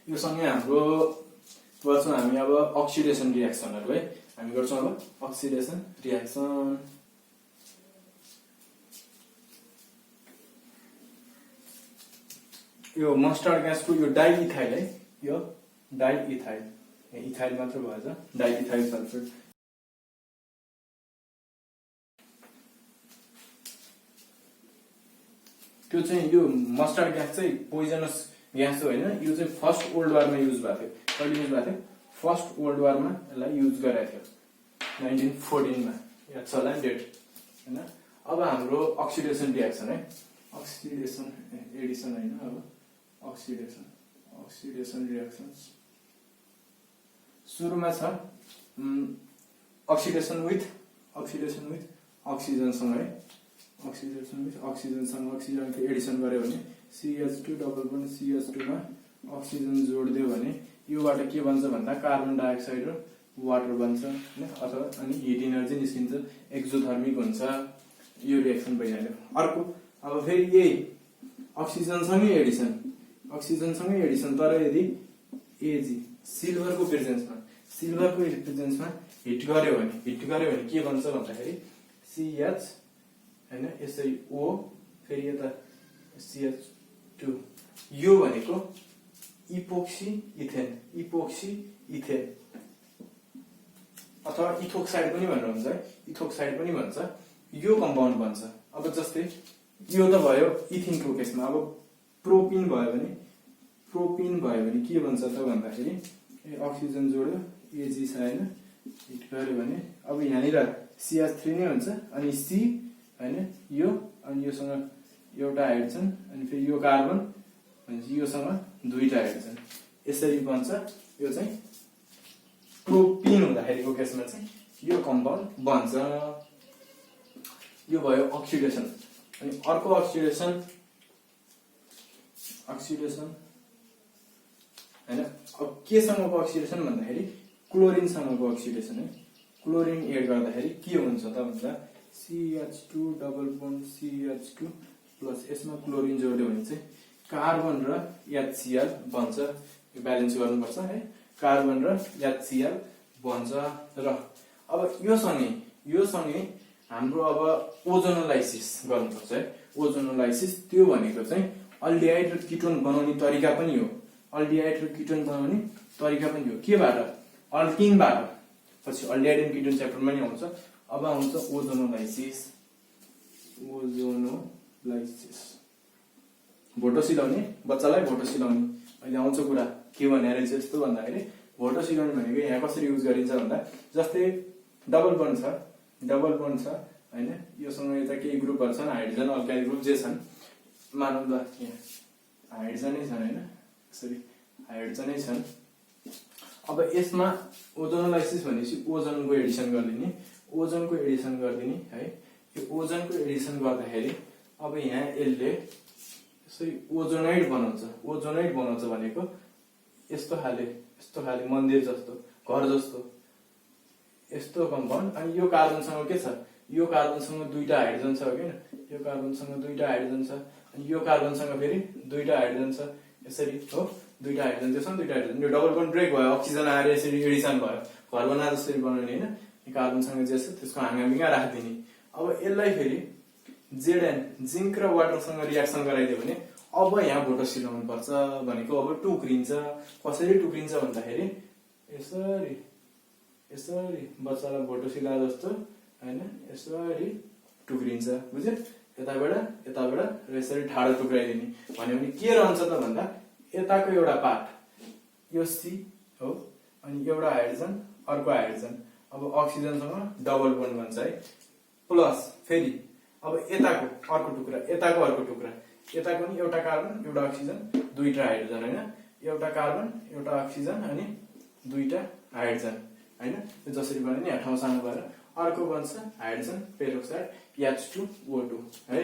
यो सँगै हाम्रो गर्छौं हामी अब अक्सिडेसन रिएक्सनहरु है हामी गर्छौं अब अक्सिडेसन रिएक्सन यो मस्टर्ड ग्यासको यो डाइइथाइल है यो डाइइथाइल इथाइल मात्र भएछ डाइइथाइल सल्फेट त्यो चाहिँ यो मस्टर्ड ग्यास चाहिँ पोइजनस ग्यास हो हैन यो चाहिँ फर्स्ट वर्ल्ड वारमा युज भएको थियो कहिले युज भएको थियो फर्स्ट वर्ल्ड वारमा यसलाई युज गरेको थियो 1914 मा याद छ होला नि डेट हैन। अब हाम्रो अक्सिडेसन रियाक्सन है, अक्सिडेसन एडिसन हैन, अब अक्सिडेसन रियाक्सन्स सुरुमा छ अक्सिडेसन विथ अक्सिजनसँग है, अक्सिडेसन विथ अक्सिजनसँग अक्सिजनको एडिसन गर्यो भने CH2 डबल बोन्ड CH2 मा अक्सिजन जोड्दियो भने योबाट के बन्छ भन्दा कार्बन डाइअक्साइड र वाटर बन्छ हैन, अथवा अनि हिट एनर्जी निस्किन्छ, एक्जोथर्मिक हुन्छ, यो रिएक्सन भइहाल्यो। अर्को अब फेरि यही अक्सिजनसँगै एडिसन तर यदि Ag सिल्भरको प्रेजेन्समा हिट गर्यो भने के बन्छ भन्दाखेरि CH हैन, यसरी O फेरि यता CH2, यो भनेको इपोक्सी इथेन अथवा इथोक्साइड पनि भनेर हुन्छ है, इथोक्साइड पनि भन्छ, यो कम्पाउन्ड बन्छ। अब जस्तै यो त भयो इथिनको केसमा। अब प्रोपिन भयो भने के बन्छ त भन्दाखेरि अक्सिजन जोड्यो Ag छ हैन, हिट गर्यो भने अब यहाँनिर CH3 नै हुन्छ, अनि C हैन, यो अनि योसँग एउटा हाइड्रोजन, अनि फेरि यो कार्बन अनि योसँग दुईटा हाइड्रोजन, यसरी बन्छ। यो चाहिँ प्रोपिन हुँदाखेरिको केसमा चाहिँ यो कम्पाउन्ड बन्छ। यो भयो अक्सिडेसन। अनि अर्को अक्सिडेसन हैन, अब केसँगको अक्सिडेसन भन्दाखेरि क्लोरिनसँगको अक्सिडेसन है। क्लोरिन एड गर्दाखेरि के हुन्छ त भन्दा CH2 double bond CH2 plus यसमा क्लोरिन जोड्यो भने चाहिँ कार्बन र HCl बन्छ। यो ब्यालेन्स गर्नुपर्छ है, कार्बन र HCl बन्छ। र अब यो सँगै हाम्रो अब ओजोनोलाइसिस गर्नुपर्छ है। ओजोनोलाइसिस त्यो भनेको चाहिँ अल्डिहाइड र किटोन बनाउने तरिका पनि हो, केबाट? अल्किनबाट। पछि अल्डिहाइड एन्ड किटोन च्याप्टरमा नि आउँछ। अब आउँछ ओजोनोलाइसिस। भोटो सिलाउने, बच्चालाई भोटो सिलाउने अहिले आउँछ कुरा। के भने रहेछ यस्तो भन्दाखेरि भोटो सिलाउने भनेको यहाँ कसरी युज गरिन्छ भन्दा जस्तै डबल बन्ड छ हैन, योसँग यता केही ग्रुपहरु छन्, हाइड्रोजन अल्काइल ग्रुप जे छन्, मानौँ ल यहाँ हाइड्रोजनै छन् हैन, यसरी हाइड्रोजनै छन्। अब यसमा ओजोनोलाइसिस भनेपछि ओजनको एडिसन गरिदिने है। यो ओजनको एडिसन गर्दाखेरि अब यहाँ यसले यसरी ओजोनाइड बनाउँछ भनेको यस्तो खाले मन्दिर जस्तो, घर जस्तो यस्तो कम्पाउन्ड। अनि यो कार्बनसँग के छ? यो कार्बनसँग दुईटा हाइड्रोजन छ हैन, यो कार्बनसँग दुईटा हाइड्रोजन छ, अनि यो कार्बनसँग फेरि दुईटा हाइड्रोजन छ, यसरी हो। दुईटा हाइड्रोजन त्यसमा दुईटा हाइड्रोजन, यो डबल बोन्ड ब्रेक भयो, अक्सिजन आएर यसरी एडिसन भयो, घर बना जसरी बनाउने हैन। यो कार्बनसँग जे छ त्यसको हाँगाबिगा राखिदिने। अब यसलाई फेरि Zn जिंक र वाटरसँग रिएक्सन गराइदियो भने अब यहाँ भोटो सिलाउनु पर्छ भनेको अब टुक्रिन्छ। कसरी टुक्रिन्छ भन्दाखेरि यसरी बच्चालाई भोटो सिला जस्तो हैन, यसरी टुक्रिन्छ, बुझ्यो? यताबाट र यसरी ठाडो टुक्राइदिने। भन्यो भने के रहन्छ त भन्दा यताको एउटा पार्ट यो C हो, अनि एउटा हाइड्रोजन अर्को हाइड्रोजन, अब अक्सिजनसँग डबल बोन्ड भन्छ है, प्लस फेरि अब यताको अर्को टुक्रा, यताको नि एउटा कार्बन एउटा अक्सिजन दुईटा हाइड्रोजन हैन, एउटा कार्बन एउटा अक्सिजन अनि दुईटा हाइड्रोजन हैन। यो जसरी बन्यो नि यहाँ ठाउँ सानो भएर अर्को बन्छ हाइड्रोजन पेरोक्साइड H2O2 है।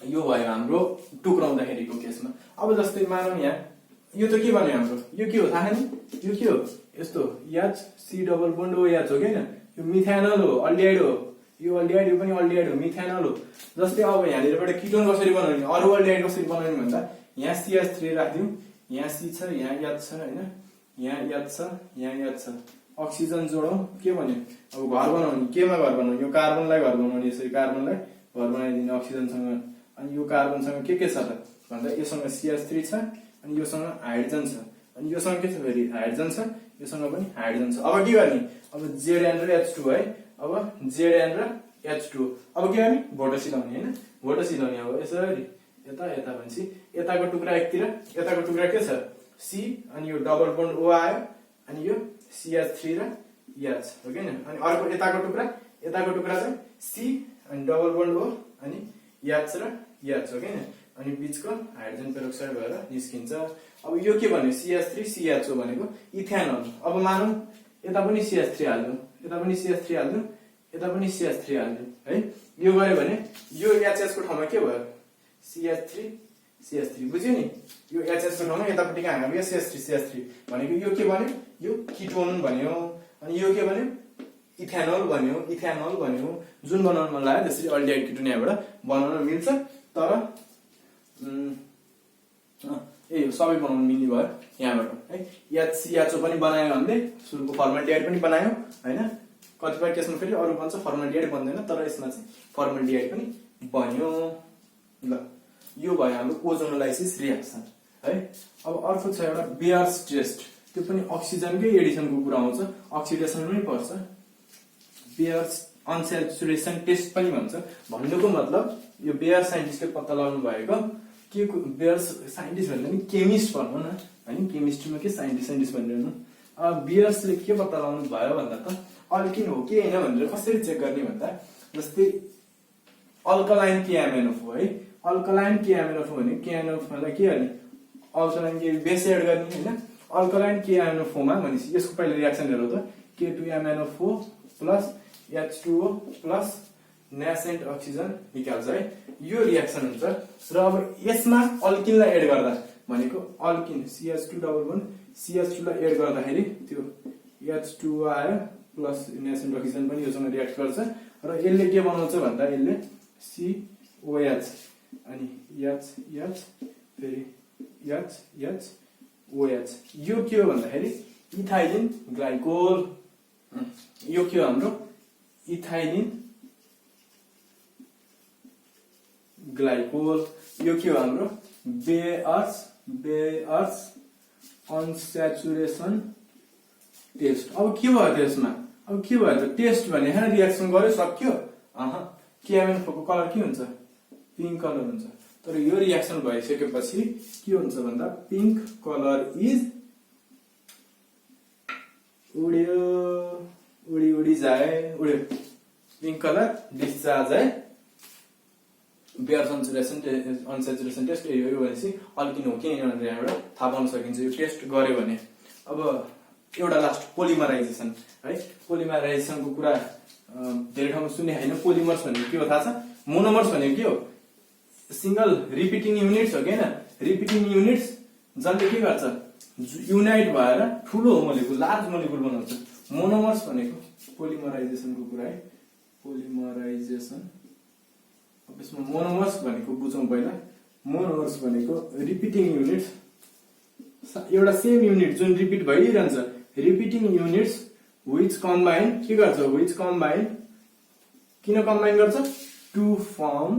यो भयो हाम्रो टुक्राउँदाखेरिको केसमा। अब जस्तै मानौँ यहाँ यो त के भन्यो हाम्रो, यो के हो थाहा नि? यो के हो? यस्तो H C double bond OH हो हैन, यो मिथानल हो, अल्डिहाइड हो। यो अल्डिहाइड, यो पनि अल्डिहाइड हो, मिथानल हो। जस्तै अब यहाँनिरबाट किटोन कसरी बनाउने, अरु अल्डिहाइड कसरी बनाउने भन्दा यहाँ CH3 राख्दियौ, यहाँ C छ, यहाँ H छ हैन, यहाँ H छ, यहाँ H छ, अक्सिजन जोडौं, के भन्यो अब घर बनाउने। केमा घर बनाउने? यो कार्बनलाई घर बनाउने, यसरी कार्बनलाई घर बनाइदिने अक्सिजनसँग। अनि यो कार्बनसँग के छ त भन्दा योसँग CH3 छ, अनि योसँग हाइड्रोजन छ, अनि योसँग के छ फेरि हाइड्रोजन छ, योसँग पनि हाइड्रोजन छ। अब के गर्ने? अब Zn र H2 है। अब Zn र H2 अब के गर्ने? भोटो सिलाउने हैन, भोटो सिलाउने। अब यसरी यता भनेपछि यताको टुक्रा एकतिर, यताको टुक्रा के छ C, अनि यो डबल बोन्ड O आयो, अनि यो CH3 र एच हो कि हैन अनि अर्को यताको टुक्रा चाहिँ सी अनि डबल बन्ड हो अनि एच र एच हो कि हैन अनि बीचको हाइड्रोजन पेरोक्साइड भएर निस्किन्छ अब यो के भन्यो CH3 CHO भनेको इथेनोल अब मानौं यता पनि CH3 हाल्नु यता पनि CH3 हाल्नु यता पनि CH3 हाल्नु है यो गर्यो भने यो HH को ठाउँमा के भयो CH3 बुझ्यो नि यो HH को ठाउँमा यतापट्टिको हामी CH3 भनेको यो के भन्यो यो किटोन भन्यो अनि यो के भन्यो इथेनोल भन्यो जुन बनाउन मन लाग्यो त्यसरी अल्डिहाइड किटोन यहाँबाट बनाउन मिल्छ तर ए सबै बनाउन मिल्ने भयो यहाँबाट है HCHO पनि बनायो हामीले सुरुको फर्माल्डिहाइड पनि बनायो हैन कतिपय केसमा फेरि अरु भन्छ फर्माल्डिहाइड बन्दैन तर यसमा चाहिँ फर्माल्डिहाइड पनि बन्यो ल यो भयो हाम्रो ओजोनोलाइसिस रिएक्सन है अब अर्को छ एउटा बेयर्स टेस्ट त्यो पनि अक्सिजनकै एडिसनको कुरा आउँछ अक्सिडेसन पनि पर्छ बेयर्स अनस्याचुरेसन टेस्ट पनि भन्छ भन्नुको मतलब यो बेयर साइन्टिस्टले पत्ता लगाउनु भएको के बेयर्स साइन्टिस्ट भन्दा नि केमिस्ट भनौं न हैन केमिस्ट्रीमा के साइन्टिस्ट भन्दैन अब बेयर्सले के पत्ता लगाउनु भयो भन्दा त अल्किन हो कि हैन भनेर कसरी चेक गर्ने भन्दा जस्तै अल्कलाइन KMnO है अल्कलाइन KMnO भने KMnO लाई के गर्ने अल्कलाइन के बेस एड गर्ने हैन अल्कलाइन KMnO मा भनेपछि यसको पहिलो रिएक्सन हेरौँ त K2MnO4 plus H2O plus nascent oxygen निकाल्छ है यो रिएक्सन हुन्छ र अब यसमा अल्किनलाई एड गर्दा भनेको alkene CH2 double bond CH2 लाई एड गर्दाखेरि त्यो H2O आयो प्लस नेसेन्ट अक्सिजन पनि योसँग रिएक्ट गर्छ र यसले के बनाउँछ भन्दा यसले COH अनि H फेरि OH यो के हो भन्दाखेरि इथाइलिन ग्लाइकोल यो के हो हाम्रो इथाइलिन ग्लाइकोल यो के हो हाम्रो बेयर्स अनस्याचुरेसन टेस्ट अब के भयो त्यसमा अब के भयो त टेस्ट भने हैन रिएक्सन गर्यो सक्यो KMnO को कलर के हुन्छ पिंक कलर हुन्छ तर यो रिएक्सन भइसकेपछि के हुन्छ भन्दा पिंक कलर इज उडी जाए पिंक कलर डिस्चार्ज है बेयर्स अनस्याचुरेसन टेस्ट यो भनेपछि अल्किन हो कि हैन भनेर यहाँबाट थाहा पाउन सकिन्छ यो टेस्ट गर्यो भने अब एउटा लास्ट पोलिमराइजेसन है पोलिमराइजेसनको कुरा धेरै ठाउँमा सुने हैन पोलिमर्स भनेको के हो थाहा छ मोनोमर्स भनेको के हो सिंगल रिपिटिङ युनिट्स हो कि हैन रिपिटिङ युनिट्स जसले के गर्छ युनाइट भएर ठूलो मोलिकुल लार्ज मोलिकुल बनाउँछ मोनोमर्स भनेको पोलिमराइजेसनको कुरा है पोलिमराइजेसन अब यसमा मोनोमर्स भनेको बुझौं पहिला मोनोमर्स भनेको रिपिटिङ युनिट्स एउटा सेम युनिट जुन रिपिट भइरहन्छ रिपिटिङ युनिट्स व्हिच कम्बाइन के गर्छ व्हिच कम्बाइन किन कम्बाइन गर्छ टु फर्म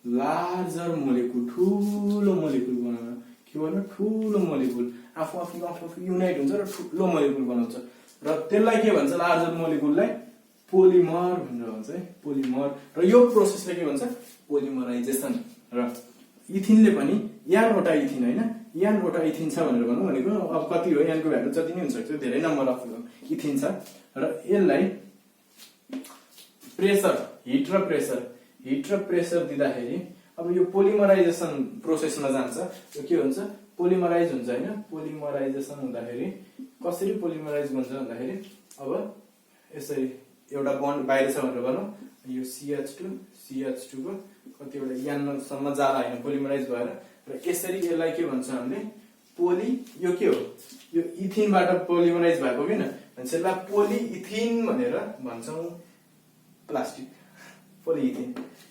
लार्जर मोलिकुल ठूलो मोलिकुल बनाउन के भन्नु ठूलो मोलिकुल आफू युनाइट हुन्छ र ठूलो मोलिकुल बनाउँछ र त्यसलाई के भन्छ लार्जर मोलिकुललाई पोलिमर भनेर भन्छ है पोलिमर र यो प्रोसेसले के भन्छ पोलिमराइजेसन र इथिनले पनि यानवटा इथिन हैन यानवटा इथिन छ भनेर भनौं भनेको अब कति हो यानको भ्यालु जति नै हुन सक्छ धेरै नम्बर अफ इथिन छ र यसलाई प्रेशर हिट र प्रेशर दिँदाखेरि अब यो पोलिमराइजेसन प्रोसेसमा जान्छ यो के हुन्छ पोलिमराइज हुन्छ हैन पोलिमराइजेसन हुँदाखेरि कसरी पोलिमराइज हुन्छ भन्दाखेरि अब यसरी एउटा बन्ड बाहिर छ भनेर भनौं यो CH2 को कतिवटा यान सम्म जाला हैन पोलिमराइज भएर र यसरी यसलाई के भन्छ हामीले पोली यो के हो यो इथिनबाट पोलिमराइज भएको किन त्यसलाई पोलिइथिन भनेर भन्छौं प्लास्टिक पोलिइथिन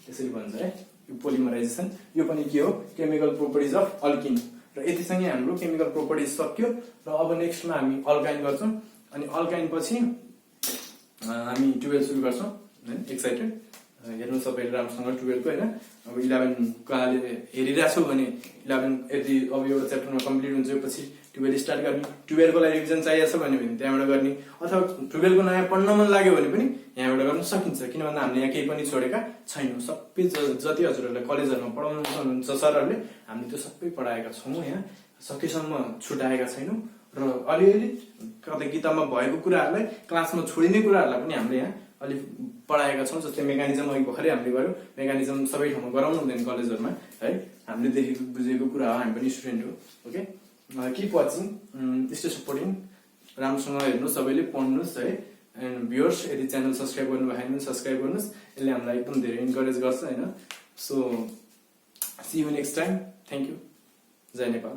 त्यसरी भन्छ है यो पोलिमराइजेसन यो पनि के हो केमिकल प्रोपर्टिज अफ अल्किन र यतिसँगै हाम्रो केमिकल प्रोपर्टिज सक्यो र अब नेक्स्टमा हामी अल्काइन गर्छौं अनि अल्काइन पछि हामी 12 सुरु गर्छौं हैन एक्साइटेड हेर्नु सबैले राम्रोसँग 12 को हैन अब 11 काले हेरिराछौ भने 11 यदि अब एउटा च्याप्टरमा कम्प्लिट हुन्छ पछि 12 स्टार्ट गर्ने 12 को लागि रिभिजन चाहिएको छ भने त्यहाँबाट गर्ने अथवा 12 को नयाँ पढ्न मन लाग्यो भने पनि यहाँबाट गर्न सकिन्छ किन भन्दा हामीले यहाँ केही पनि छोडेका छैनौं सबै जति हजुरहरुले कलेजहरुमा पढाउनुहुन्छ सरहरुले हामीले त्यो सबै पढाएका छौं यहाँ सकेसम्म छुटाएका छैनौं र अलिअलि कतै किताबमा भएको कुराहरूलाई क्लासमा छोडिने कुराहरूलाई पनि हामीले यहाँ अलिक पढाएका छौँ। जस्तै मेकानिजम अघि भर्खरै हामीले गर्यो, मेकानिजम सबै ठाउँमा गराउनु हुँदैन कलेजहरूमा है, हामीले देखेको बुझेको कुरा हो, हामी पनि स्टुडेन्ट हो। Okay, keep watching, stay supporting, राम्रोसँग हेर्नु, सबैले पढ्नुहोस् है। एन्ड भ्युअर्स यदि च्यानल सब्सक्राइब गर्नु भएको छैन सब्सक्राइब गर्नुहोस्, यसले हामीलाई एकदम धेरै इन्करेज गर्छ होइन। So see you next time, thank you, जय नेपाल।